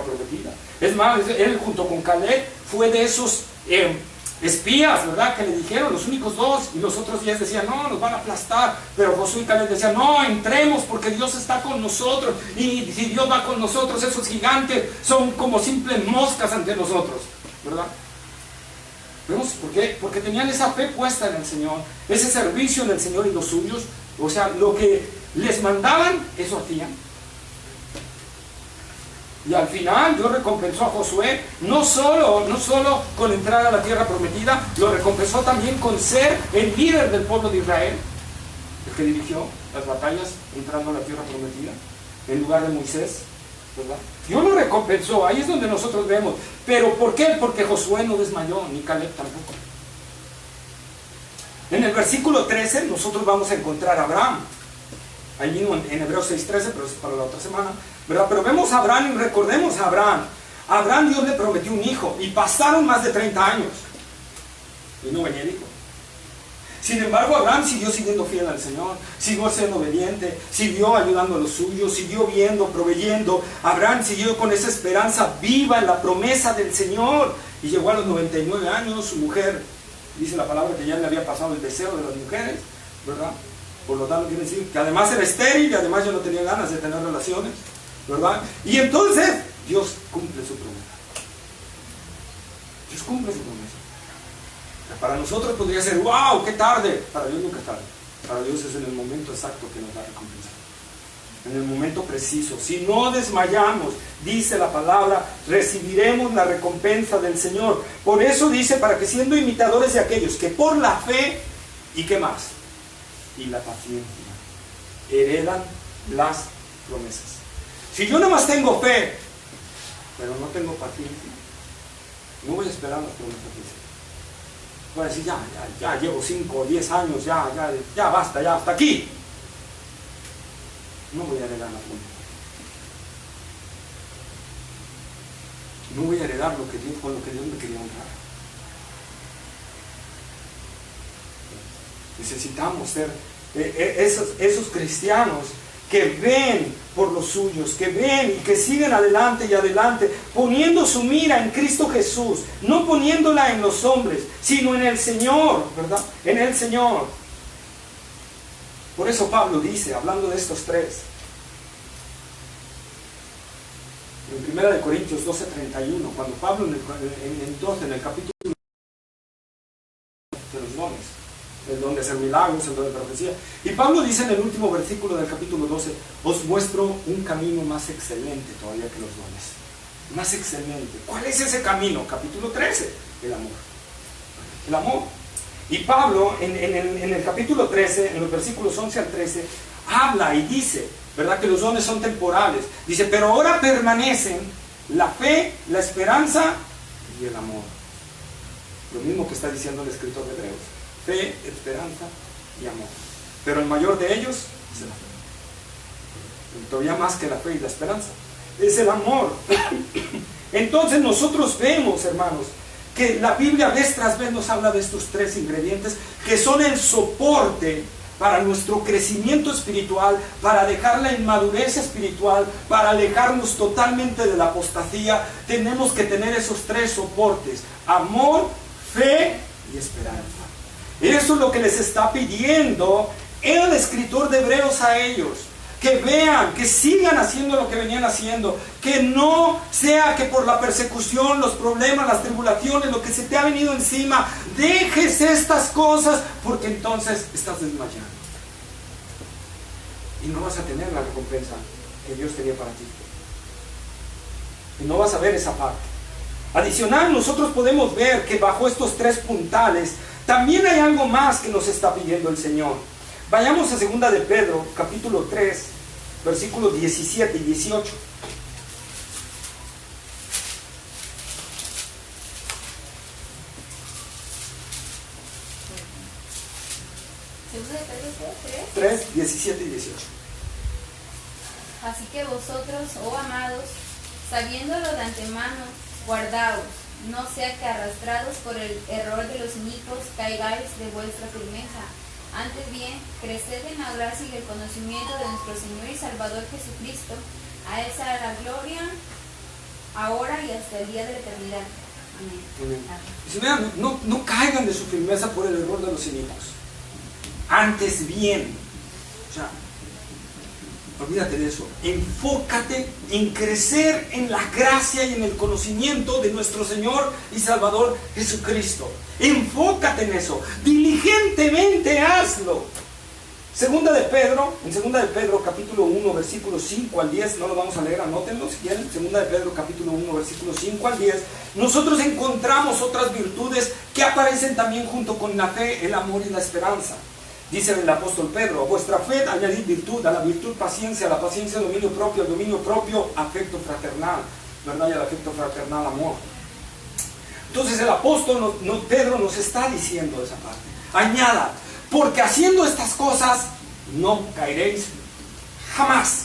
prometida. Es más, él junto con Caleb fue de esos espías, ¿verdad? Que le dijeron, los únicos dos, y los otros 10 decían, no, nos van a aplastar. Pero Josué y Caleb decían, no, entremos porque Dios está con nosotros. Y si Dios va con nosotros, esos gigantes son como simples moscas ante nosotros, ¿verdad? ¿Vemos por qué? Porque tenían esa fe puesta en el Señor, ese servicio en el Señor y los suyos. O sea, lo que les mandaban, eso hacían. Y al final Dios recompensó a Josué, no solo con entrar a la tierra prometida, lo recompensó también con ser el líder del pueblo de Israel, el que dirigió las batallas entrando a la tierra prometida, en lugar de Moisés, ¿verdad? Dios lo recompensó, ahí es donde nosotros vemos. ¿Pero por qué? Porque Josué no desmayó, ni Caleb tampoco. En el versículo 13 nosotros vamos a encontrar a Abraham. Ahí mismo en Hebreos 6:13, pero es para la otra semana, ¿verdad? Pero vemos a Abraham y recordemos a Abraham. A Abraham Dios le prometió un hijo y pasaron más de 30 años y no venía el hijo. Sin embargo, Abraham siguió siendo fiel al Señor, siguió siendo obediente, siguió ayudando a los suyos, siguió viendo, proveyendo. Abraham siguió con esa esperanza viva en la promesa del Señor y llegó a los 99 años. Su mujer, dice la palabra que ya le había pasado el deseo de las mujeres, ¿verdad? Por lo tanto quiere decir que además era estéril y además ya no tenía ganas de tener relaciones, ¿verdad? Y entonces Dios cumple su promesa. Dios cumple su promesa. Para nosotros podría ser, wow, qué tarde. Para Dios nunca es tarde. Para Dios es en el momento exacto que nos da recompensa. En el momento preciso. Si no desmayamos, dice la palabra, recibiremos la recompensa del Señor. Por eso dice, para que siendo imitadores de aquellos que por la fe, ¿y qué más? Y la paciencia heredan las promesas. Si yo nada más tengo fe, pero no tengo paciencia, no voy a esperar las promesas del Señor. Voy a decir, ya llevo 5 o 10 años, ya basta, ya hasta aquí. No voy a heredar las promesas. No voy a heredar con lo que Dios me quería honrar. Necesitamos ser esos cristianos que ven por los suyos, que ven y que siguen adelante y adelante, poniendo su mira en Cristo Jesús, no poniéndola en los hombres, sino en el Señor, ¿verdad? En el Señor. Por eso Pablo dice, hablando de estos tres, en 1 Corintios 12:31, cuando Pablo en el capítulo de los dones, el don de hacer milagros, el don de profecía. Y Pablo dice en el último versículo del capítulo 12, os muestro un camino más excelente todavía que los dones. Más excelente. ¿Cuál es ese camino? Capítulo 13, el amor. El amor. Y Pablo en el capítulo 13, en los versículos 11 al 13, habla y dice, ¿verdad? Que los dones son temporales. Dice, pero ahora permanecen la fe, la esperanza y el amor. Lo mismo que está diciendo el escritor de Hebreos. Fe, esperanza y amor. Pero el mayor de ellos es la fe. Y todavía más que la fe y la esperanza es el amor. Entonces nosotros vemos, hermanos, que la Biblia vez tras vez nos habla de estos tres ingredientes que son el soporte para nuestro crecimiento espiritual, para dejar la inmadurez espiritual, para alejarnos totalmente de la apostasía, tenemos que tener esos tres soportes: amor, fe y esperanza. Eso es lo que les está pidiendo el escritor de Hebreos a ellos. Que vean, que sigan haciendo lo que venían haciendo. Que no sea que por la persecución, los problemas, las tribulaciones, lo que se te ha venido encima, dejes estas cosas, porque entonces estás desmayando. Y no vas a tener la recompensa que Dios tenía para ti. Y no vas a ver esa parte. Adicional, nosotros podemos ver que bajo estos tres puntales también hay algo más que nos está pidiendo el Señor. Vayamos a 2 de Pedro, capítulo 3, versículos 17 y 18. Segunda de Pedro 3, 17 y 18. Así que vosotros, oh amados, sabiéndolo de antemano, guardaos, no sea que arrastrados por el error de los inicuos caigáis de vuestra firmeza. Antes bien, creced en la gracia y el conocimiento de nuestro Señor y Salvador Jesucristo. A él sea la gloria, ahora y hasta el día de la eternidad. Amén. Dice, vean, no caigan de su firmeza por el error de los inicuos. Antes bien, o sea, olvídate de eso. Enfócate en crecer en la gracia y en el conocimiento de nuestro Señor y Salvador Jesucristo. Enfócate en eso. Diligentemente hazlo. Segunda de Pedro, en 2 de Pedro capítulo 1, versículos 5 al 10, no lo vamos a leer, anótenlo si quieren. 2 de Pedro capítulo 1, versículos 5 al 10, nosotros encontramos otras virtudes que aparecen también junto con la fe, el amor y la esperanza. Dice el apóstol Pedro: a vuestra fe añadid virtud, a la virtud paciencia, a la paciencia dominio propio, al dominio propio afecto fraternal, ¿verdad? Y al afecto fraternal amor. Entonces el apóstol Pedro nos está diciendo esa parte. Añada, porque haciendo estas cosas no caeréis jamás.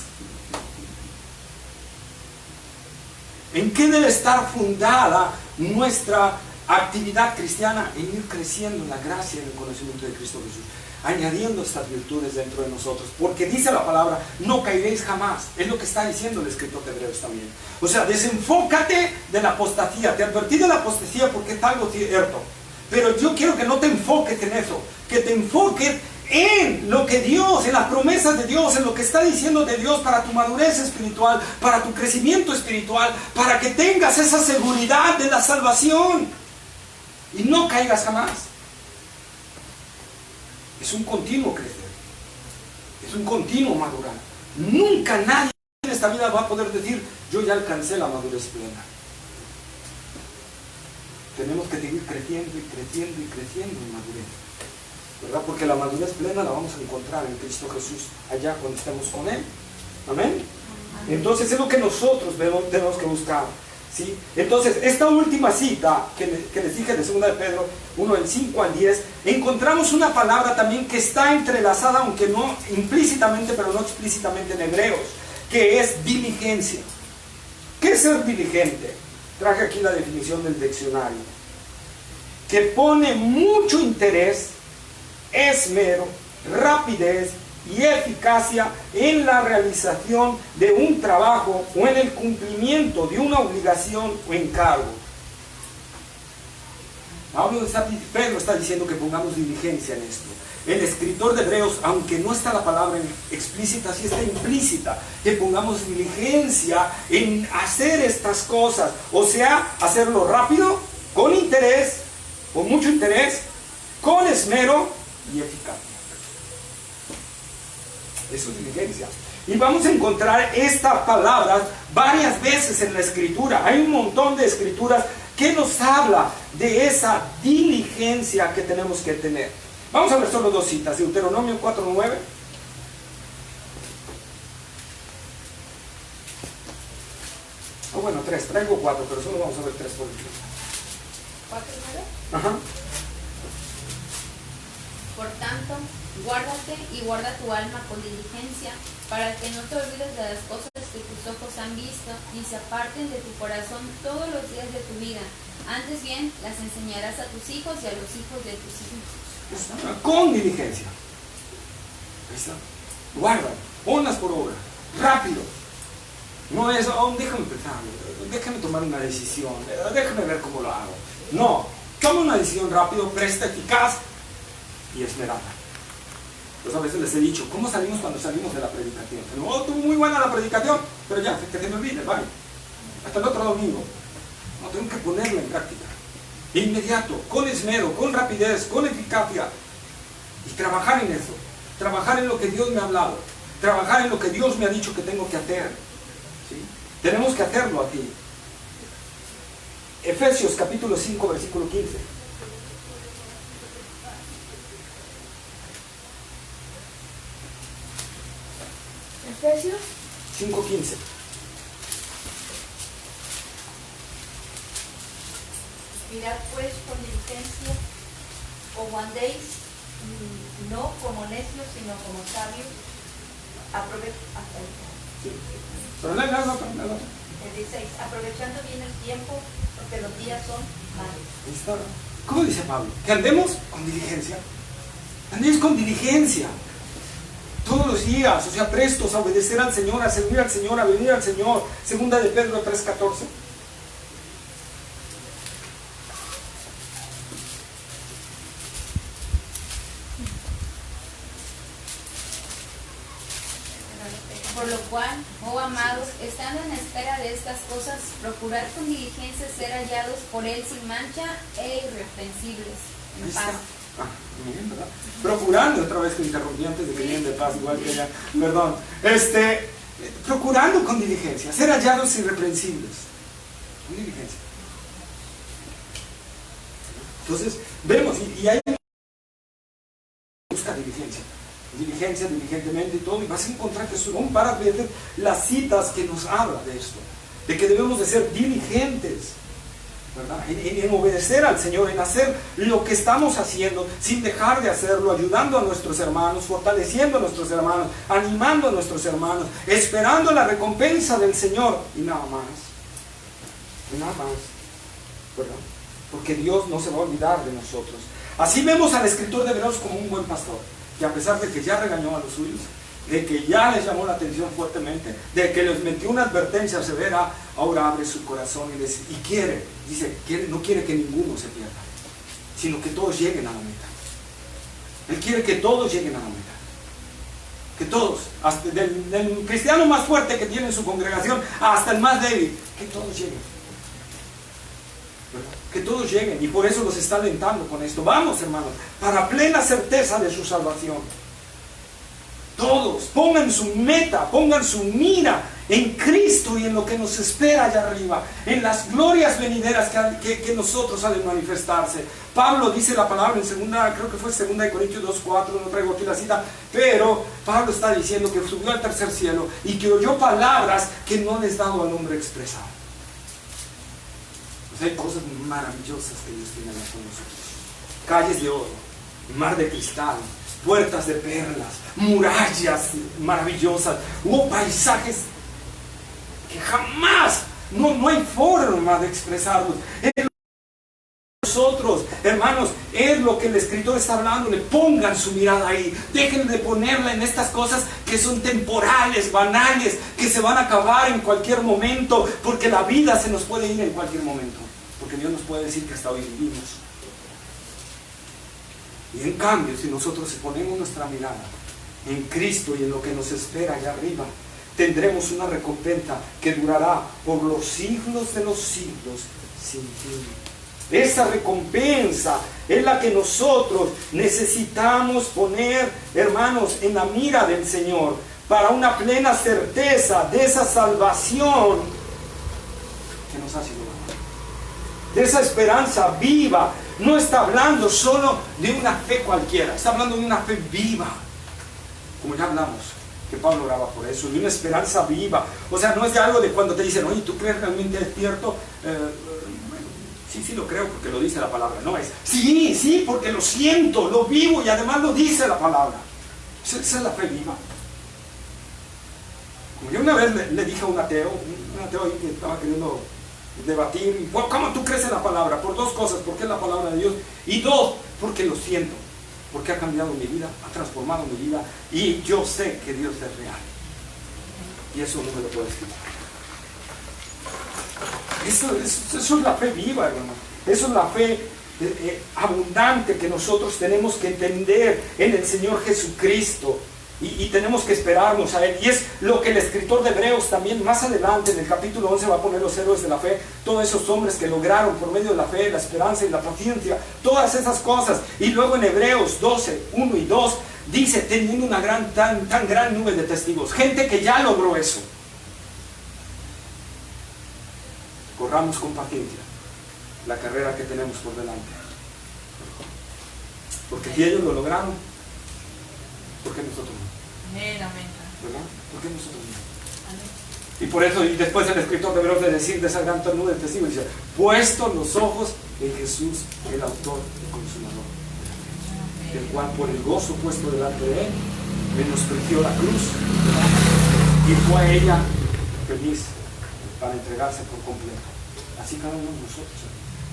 ¿En qué debe estar fundada nuestra actividad cristiana? En ir creciendo en la gracia y en el conocimiento de Cristo Jesús, añadiendo estas virtudes dentro de nosotros, porque dice la palabra, no caeréis jamás. Es lo que está diciendo el escritor de Hebreos también. O sea, desenfócate de la apostasía. Te advertí de la apostasía porque es algo cierto, pero yo quiero que no te enfoques en eso, que te enfoques en lo que Dios, en las promesas de Dios, en lo que está diciendo de Dios para tu madurez espiritual, para tu crecimiento espiritual, para que tengas esa seguridad de la salvación y no caigas jamás. Es un continuo crecer, es un continuo madurar. Nunca nadie en esta vida va a poder decir, yo ya alcancé la madurez plena. Tenemos que seguir creciendo y creciendo y creciendo en madurez, ¿verdad? Porque la madurez plena la vamos a encontrar en Cristo Jesús allá cuando estemos con Él. Amén. Entonces es lo que nosotros tenemos que buscar, ¿sí? Entonces esta última cita que les dije de 2 de Pedro 1, del 5 al 10, encontramos una palabra también que está entrelazada, aunque no implícitamente, pero no explícitamente, en Hebreos, que es diligencia. ¿Qué es ser diligente? Traje aquí la definición del diccionario: que pone mucho interés, esmero, rapidez y eficacia en la realización de un trabajo o en el cumplimiento de una obligación o encargo. Pedro está diciendo que pongamos diligencia en esto. El escritor de Hebreos, aunque no está la palabra explícita, sí está implícita, que pongamos diligencia en hacer estas cosas, o sea, hacerlo rápido, con interés, con mucho interés, con esmero y eficacia. Eso es diligencia. Y vamos a encontrar estas palabras varias veces en la Escritura. Hay un montón de escrituras que nos habla de esa diligencia que tenemos que tener. Vamos a ver solo dos citas. Deuteronomio 4:9. Oh, bueno, 3. Traigo 4, pero solo vamos a ver 3 por el tiempo. ¿4:9? Ajá. Por tanto, guárdate y guarda tu alma con diligencia, para que no te olvides de las cosas que tus ojos han visto, y se aparten de tu corazón todos los días de tu vida. Antes bien, las enseñarás a tus hijos y a los hijos de tus hijos. Con diligencia. está. Guarda, ponlas por obra, rápido. No es, oh, déjame pensar, déjame tomar una decisión, déjame ver cómo lo hago. No, toma una decisión rápido, presta, eficaz y esmerada. Pues a veces les he dicho, ¿cómo salimos cuando salimos de la predicación? No, estuvo muy buena la predicación, pero ya, que se me olvide, vale. Hasta el otro domingo. No, tengo que ponerla en práctica. De inmediato, con esmero, con rapidez, con eficacia. Y trabajar en eso. Trabajar en lo que Dios me ha hablado. Trabajar en lo que Dios me ha dicho que tengo que hacer. ¿Sí? Tenemos que hacerlo aquí. Efesios capítulo 5, versículo 15. Efesios 5:15. Mirad pues con diligencia, como andéis, no como necios, sino como sabios. Sí. Pero no, El 16, aprovechando bien el tiempo, porque los días son malos. ¿Cómo dice Pablo? Que andemos con diligencia. Andéis con diligencia. Todos los días, o sea, prestos a obedecer al Señor, a servir al Señor, a venir al Señor. Segunda de Pedro 3:14. Por lo cual, oh amados, estando en espera de estas cosas, procurad con diligencia ser hallados por Él sin mancha e irreprensibles, en paz. Bien, ¿verdad? Procurando, otra vez que interrumpí antes de que vienen de paz, igual que ella, perdón, procurando con diligencia, ser hallados irreprensibles, con diligencia. Entonces, vemos, y hay busca diligencia, diligentemente y todo, y vas a encontrar que son para ver las citas que nos habla de esto, de que debemos de ser diligentes, ¿verdad? En obedecer al Señor, en hacer lo que estamos haciendo sin dejar de hacerlo, ayudando a nuestros hermanos, fortaleciendo a nuestros hermanos, animando a nuestros hermanos, esperando la recompensa del Señor y nada más, ¿verdad? Porque Dios no se va a olvidar de nosotros. Así vemos al escritor de Hebreos como un buen pastor, que a pesar de que ya regañó a los suyos, de que ya les llamó la atención fuertemente, de que les metió una advertencia severa, ahora abre su corazón y quiere, no quiere que ninguno se pierda, sino que todos lleguen a la meta. Él quiere que todos lleguen a la meta. Que todos, hasta del cristiano más fuerte que tiene en su congregación hasta el más débil, que todos lleguen. ¿Verdad? Que todos lleguen, y por eso los está alentando con esto. Vamos, hermanos, para plena certeza de su salvación. Todos pongan su meta, pongan su mira en Cristo y en lo que nos espera allá arriba, en las glorias venideras que nosotros ha de manifestarse. Pablo dice la palabra en creo que fue 2 Corintios 2:4, no traigo aquí la cita, pero Pablo está diciendo que subió al tercer cielo y que oyó palabras que no les dado al hombre expresar. Pues hay cosas maravillosas que Dios tiene con nosotros. Calles de oro, mar de cristal, puertas de perlas, murallas maravillosas, hubo paisajes que jamás, no hay forma de expresarlos. Nosotros, hermanos, es lo que el escritor está hablando. Le pongan su mirada ahí, dejen de ponerla en estas cosas que son temporales, banales, que se van a acabar en cualquier momento, porque la vida se nos puede ir en cualquier momento, porque Dios nos puede decir que hasta hoy vivimos. Y en cambio, si nosotros ponemos nuestra mirada en Cristo y en lo que nos espera allá arriba, tendremos una recompensa que durará por los siglos de los siglos sin fin. Esa recompensa es la que nosotros necesitamos poner, hermanos, en la mira del Señor, para una plena certeza de esa salvación que nos ha sido dada, de esa esperanza viva. No está hablando solo de una fe cualquiera, está hablando de una fe viva, como ya hablamos, que Pablo oraba por eso, de una esperanza viva. O sea, no es de algo de cuando te dicen, oye, ¿tú crees realmente despierto? Sí lo creo porque lo dice la palabra. No es, sí, porque lo siento, lo vivo y además lo dice la palabra. Esa es la fe viva. Como yo una vez le dije a un ateo ahí que estaba queriendo debatir, ¿cómo tú crees en la palabra? Por dos cosas, porque es la palabra de Dios, y dos, porque lo siento. porque ha cambiado mi vida, ha transformado mi vida, y yo sé que Dios es real. Y eso no me lo puedes quitar. Eso es la fe viva, hermano. Eso es la fe abundante que nosotros tenemos que entender en el Señor Jesucristo. Y tenemos que esperarnos a Él. Y es lo que el escritor de Hebreos también más adelante en el capítulo 11 va a poner los héroes de la fe, todos esos hombres que lograron por medio de la fe, la esperanza y la paciencia, todas esas cosas. Y luego en Hebreos 12, 1 y 2 dice, teniendo una tan gran nube de testigos, gente que ya logró eso. Corramos con paciencia la carrera que tenemos por delante. Porque si ellos lo lograron, ¿por qué nosotros no? ¿Verdad? ¿Por qué nosotros no? Y por eso, y después el escritor de Hebreos de decir de esa gran nube de testigos, dice, puesto los ojos en Jesús, el autor y consumador, el cual por el gozo puesto delante de él, menospreció la cruz, ¿verdad? Y fue a ella feliz para entregarse por completo. Así cada uno de nosotros.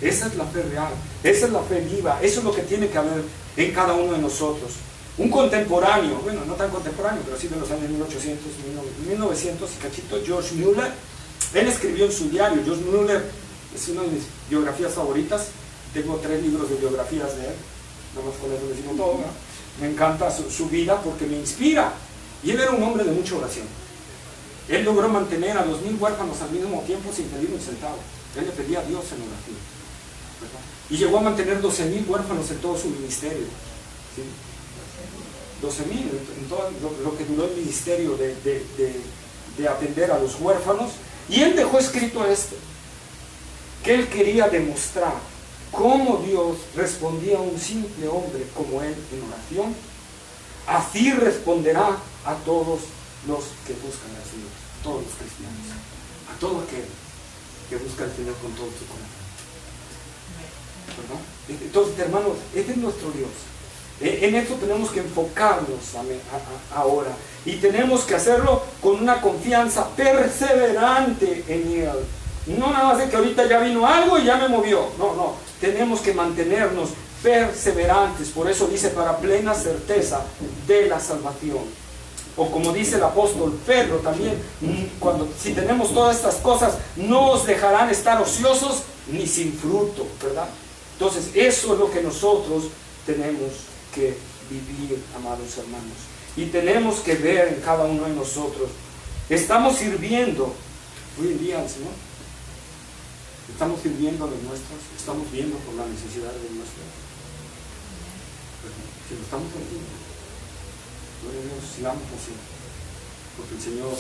Esa es la fe real, esa es la fe viva, eso es lo que tiene que haber en cada uno de nosotros. Un contemporáneo, bueno, no tan contemporáneo, pero sí de los años 1800, 1900 y cachito, George Mueller, él escribió en su diario. George Mueller es una de mis biografías favoritas, tengo 3 libros de biografías de él, nada más con eso les digo todo, ¿no? Me encanta su vida porque me inspira, y él era un hombre de mucha oración. Él logró mantener a 2000 huérfanos al mismo tiempo sin pedir un centavo. Él le pedía a Dios en oración, ¿verdad? Y llegó a mantener 12,000 huérfanos en todo su ministerio, ¿sí? 12,000 en todo lo que duró el ministerio de atender a los huérfanos. Y él dejó escrito esto, que él quería demostrar cómo Dios respondía a un simple hombre como él en oración. Así responderá a todos los que buscan al Señor, a todos los cristianos, a todo aquel que busca al Señor con todo su corazón, ¿verdad? Entonces, hermanos, este es nuestro Dios. En esto tenemos que enfocarnos ahora, y tenemos que hacerlo con una confianza perseverante en Él. No nada más de que ahorita ya vino algo y ya me movió. No, tenemos que mantenernos perseverantes. Por eso dice, para plena certeza de la salvación. O como dice el apóstol Pedro también, si tenemos todas estas cosas, no os dejarán estar ociosos ni sin fruto, ¿verdad? Entonces eso es lo que nosotros tenemos que vivir, amados hermanos. Y tenemos que ver en cada uno de nosotros, estamos sirviendo hoy en día al Señor, estamos sirviendo a los nuestros, estamos viendo por la necesidad de los nuestros. Si lo estamos haciendo, gloria a Dios, sigamos así, porque el Señor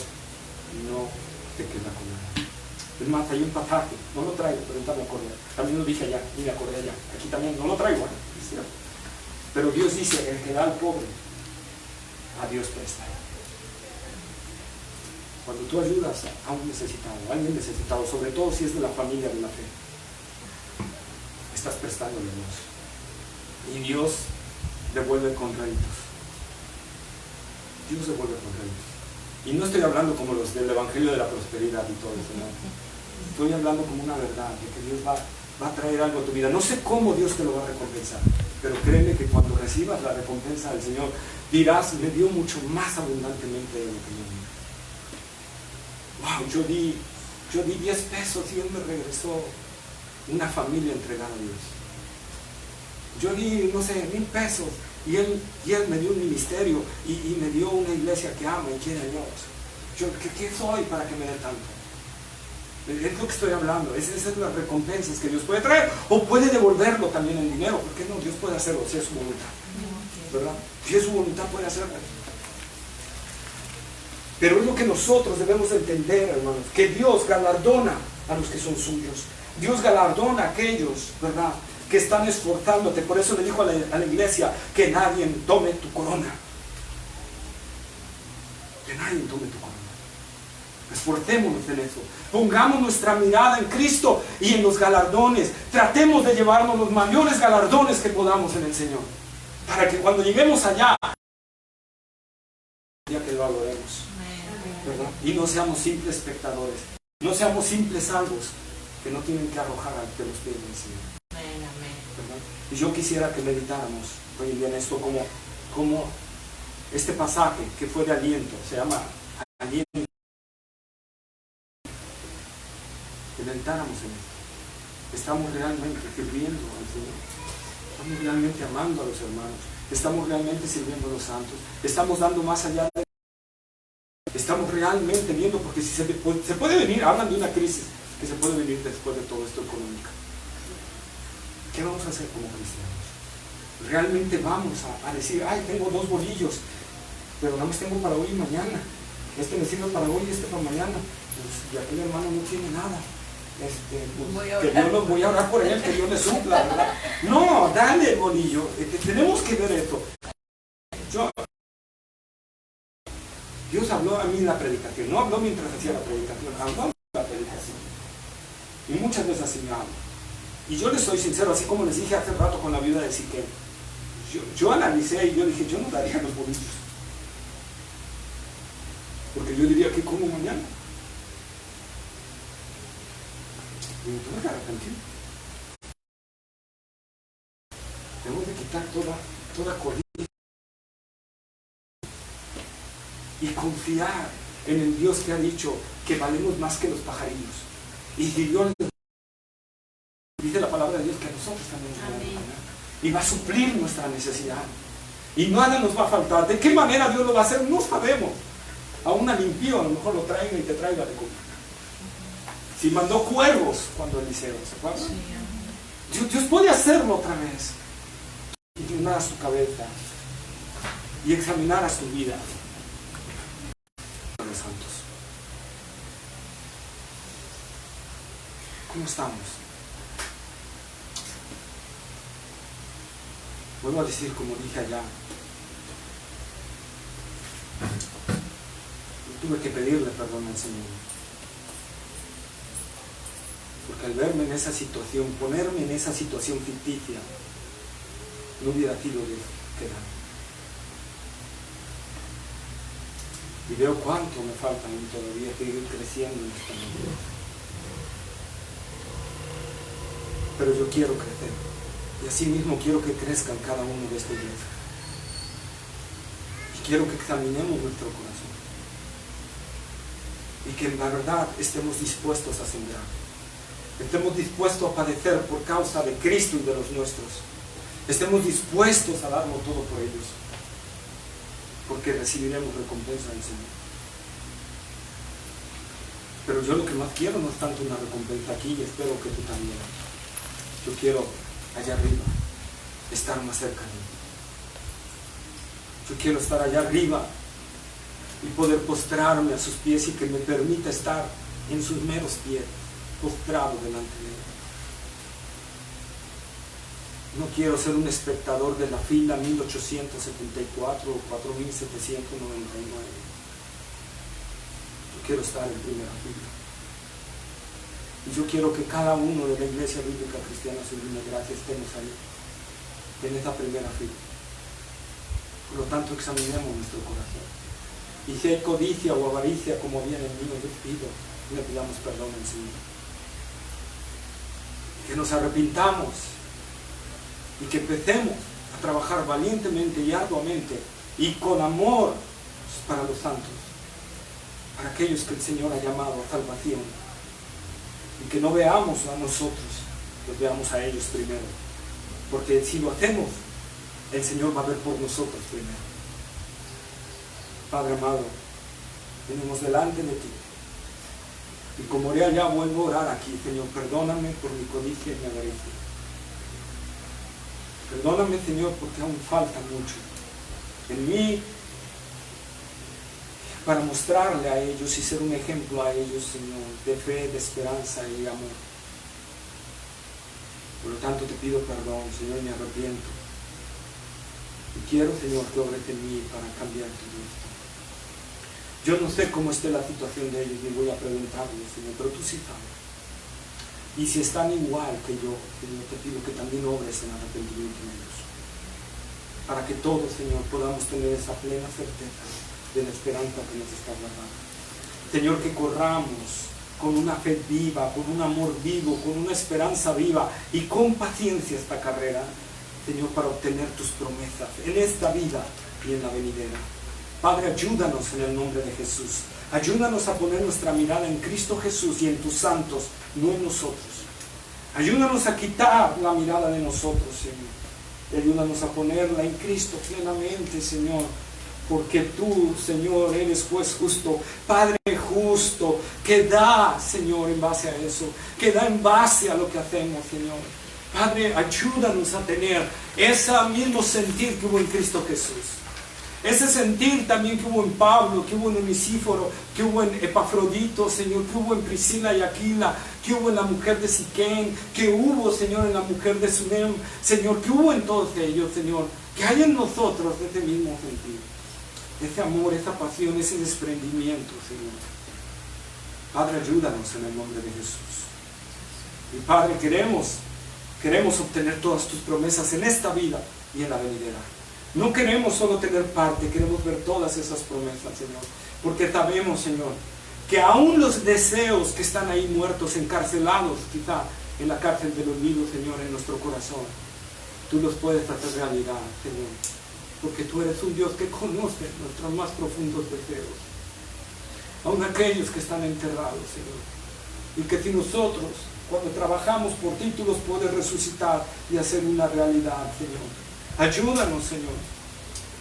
no te queda con nada. Es más, hay un pasaje, no lo traigo, pero ahorita me acordé, también lo dije allá, y me acordé allá, aquí también no lo traigo, es cierto. Pero Dios dice, el que da al pobre, a Dios presta. Cuando tú ayudas a un necesitado, a alguien necesitado, sobre todo si es de la familia de la fe, estás prestándole a Dios. Y Dios devuelve con réditos. Dios devuelve con réditos. Y no estoy hablando como los del Evangelio de la Prosperidad y todo eso, no. Estoy hablando como una verdad, de que Dios va a traer algo a tu vida. No sé cómo Dios te lo va a recompensar, pero créeme que cuando recibas la recompensa del Señor, dirás, me dio mucho más abundantemente de lo que yo di. Wow, yo di 10 pesos y Él me regresó una familia entregada a Dios. Yo di, no sé, 1,000 pesos y él me dio un ministerio y me dio una iglesia que ama y quiere a Dios. ¿Qué soy para que me dé tanto? Es lo que estoy hablando. Esas son las recompensas que Dios puede traer, o puede devolverlo también en dinero. ¿Por qué no? Dios puede hacerlo si es su voluntad, ¿verdad? Si es su voluntad puede hacerlo. Pero es lo que nosotros debemos entender, hermanos, que Dios galardona a los que son suyos. Dios galardona a aquellos, ¿verdad?, que están esforzándote. Por eso le dijo a la iglesia, que nadie tome tu corona. Que nadie tome tu corona. Esforcémonos en eso. Pongamos nuestra mirada en Cristo y en los galardones. Tratemos de llevarnos los mayores galardones que podamos en el Señor, para que cuando lleguemos allá, ya que lo valoremos, ¿verdad? Y no seamos simples espectadores, no seamos simples salvos que no tienen que arrojar ante los pies del Señor, ¿verdad? Y yo quisiera que meditáramos hoy en día en esto como este pasaje que fue de aliento, se llama aliento. Que meditáramos en esto. Estamos realmente sirviendo al Señor. Estamos realmente amando a los hermanos. Estamos realmente sirviendo a los santos. Estamos dando más allá de... Estamos realmente viendo, porque si se puede venir, hablan de una crisis que se puede venir después de todo esto económico. ¿Qué vamos a hacer como cristianos? Realmente vamos a decir, ay, tengo 2 bolillos, pero nada más tengo para hoy y mañana. Este me sirve para hoy y este para mañana. Pues, y aquel hermano no tiene nada. Que Dios nos voy a orar por él, que Dios le supla, ¿verdad? No, dale el bolillo. Tenemos que ver esto. Dios habló a mí en la predicación, no habló mientras hacía la predicación, habló en la predicación. Y muchas veces así me habla. Y yo les soy sincero, así como les dije hace rato con la viuda de Siquem. Yo analicé y yo dije, yo no daría los bolillos. Porque yo diría que como mañana. Y me tuve que arrepentir. Tenemos de quitar toda corriente y confiar en el Dios que ha dicho que valemos más que los pajarillos. Y si Dios dice la palabra de Dios que a nosotros también nos va a dar, y va a suplir nuestra necesidad. Y nada nos va a faltar. ¿De qué manera Dios lo va a hacer? No sabemos. A una limpio a lo mejor lo traiga y te traiga de comer. Si mandó cuervos cuando Eliseo, ¿se acuerdan? Sí. Dios puede hacerlo otra vez. Inclinar a su cabeza y examinar a su vida. Los santos. ¿Cómo estamos? Vuelvo a decir, como dije allá, yo tuve que pedirle perdón al Señor. Porque al verme en esa situación, ponerme en esa situación ficticia, no hubiera sido de quedar. Y veo cuánto me falta a mí todavía seguir creciendo en esta vida. Pero yo quiero crecer. Y así mismo quiero que crezcan cada uno de esta iglesia. Y quiero que examinemos nuestro corazón. Y que en la verdad estemos dispuestos a sembrar. Estemos dispuestos a padecer por causa de Cristo y de los nuestros. Estemos dispuestos a darlo todo por ellos. Porque recibiremos recompensa del Señor. Pero yo lo que más quiero no es tanto una recompensa aquí, y espero que tú también. Yo quiero allá arriba, estar más cerca de Él. Yo quiero estar allá arriba y poder postrarme a sus pies y que me permita estar en sus meros pies, postrado delante de Él. No quiero ser un espectador de la fila 1874 o 4799. Yo quiero estar en primera fila. Y yo quiero que cada uno de la Iglesia Bíblica Cristiana Sublime Gracia estemos ahí, en esa primera fila. Por lo tanto, examinemos nuestro corazón. Y si hay codicia o avaricia como había en el mío, yo pido y le pidamos perdón al Señor. Que nos arrepintamos y que empecemos a trabajar valientemente y arduamente y con amor para los santos, para aquellos que el Señor ha llamado a salvación. Y que no veamos a nosotros, los veamos a ellos primero. Porque si lo hacemos, el Señor va a ver por nosotros primero. Padre amado, venimos delante de ti. Y como oré allá, vuelvo a orar aquí, Señor. Perdóname por mi codicia y mi avaricia. Perdóname, Señor, porque aún falta mucho en mí para mostrarle a ellos y ser un ejemplo a ellos, Señor, de fe, de esperanza y amor. Por lo tanto, te pido perdón, Señor, y me arrepiento. Y quiero, Señor, que obres en mí para cambiar todo esto. Yo no sé cómo esté la situación de ellos, ni voy a preguntarles, Señor, pero tú sí sabes. Y si están igual que yo, Señor, te pido que también obres en arrepentimiento en ellos. Para que todos, Señor, podamos tener esa plena certeza de la esperanza que nos está guardando. Señor, que corramos con una fe viva, con un amor vivo, con una esperanza viva y con paciencia esta carrera, Señor, para obtener tus promesas en esta vida y en la venidera. Padre, ayúdanos en el nombre de Jesús. Ayúdanos a poner nuestra mirada en Cristo Jesús y en tus santos, no en nosotros. Ayúdanos a quitar la mirada de nosotros, Señor. Y ayúdanos a ponerla en Cristo plenamente, Señor. Porque tú, Señor, eres juez justo, Padre justo, que da, Señor, en base a eso, que da en base a lo que hacemos, Señor. Padre, ayúdanos a tener ese mismo sentir que hubo en Cristo Jesús. Ese sentir también que hubo en Pablo, que hubo en Onesíforo, que hubo en Epafrodito, Señor, que hubo en Priscila y Aquila, que hubo en la mujer de Siquén, que hubo, Señor, en la mujer de Sunem, Señor, que hubo en todos ellos, Señor, que hay en nosotros ese mismo sentir. Ese amor, esa pasión, ese desprendimiento, Señor. Padre, ayúdanos en el nombre de Jesús. Y Padre, queremos obtener todas tus promesas en esta vida y en la venidera. No queremos solo tener parte, queremos ver todas esas promesas, Señor. Porque sabemos, Señor, que aún los deseos que están ahí muertos, encarcelados, quizá en la cárcel del olvido, Señor, en nuestro corazón, tú los puedes hacer realidad, Señor. Porque tú eres un Dios que conoce nuestros más profundos deseos. Aún aquellos que están enterrados, Señor. Y que si nosotros, cuando trabajamos por ti, tú los puedes resucitar y hacer una realidad, Señor. Ayúdanos, Señor,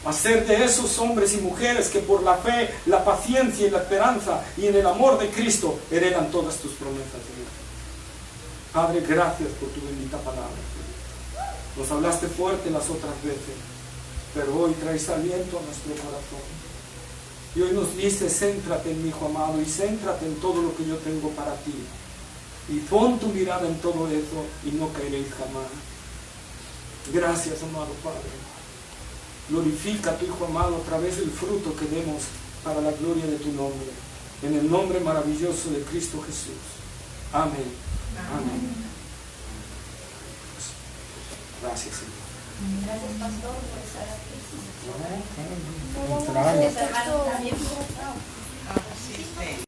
a ser de esos hombres y mujeres que por la fe, la paciencia y la esperanza y en el amor de Cristo heredan todas tus promesas, Señor. Padre, gracias por tu bendita palabra, Señor. Nos hablaste fuerte las otras veces, pero hoy traes aliento a nuestro corazón. Y hoy nos dices, céntrate en mi Hijo amado y céntrate en todo lo que yo tengo para ti. Y pon tu mirada en todo eso y no caeréis jamás. Gracias, amado Padre. Glorifica a tu Hijo amado a través del fruto que demos para la gloria de tu nombre. En el nombre maravilloso de Cristo Jesús. Amén. Amén. Gracias, Señor. Gracias, pastor, por estar aquí. No vamos a hacer esto. También.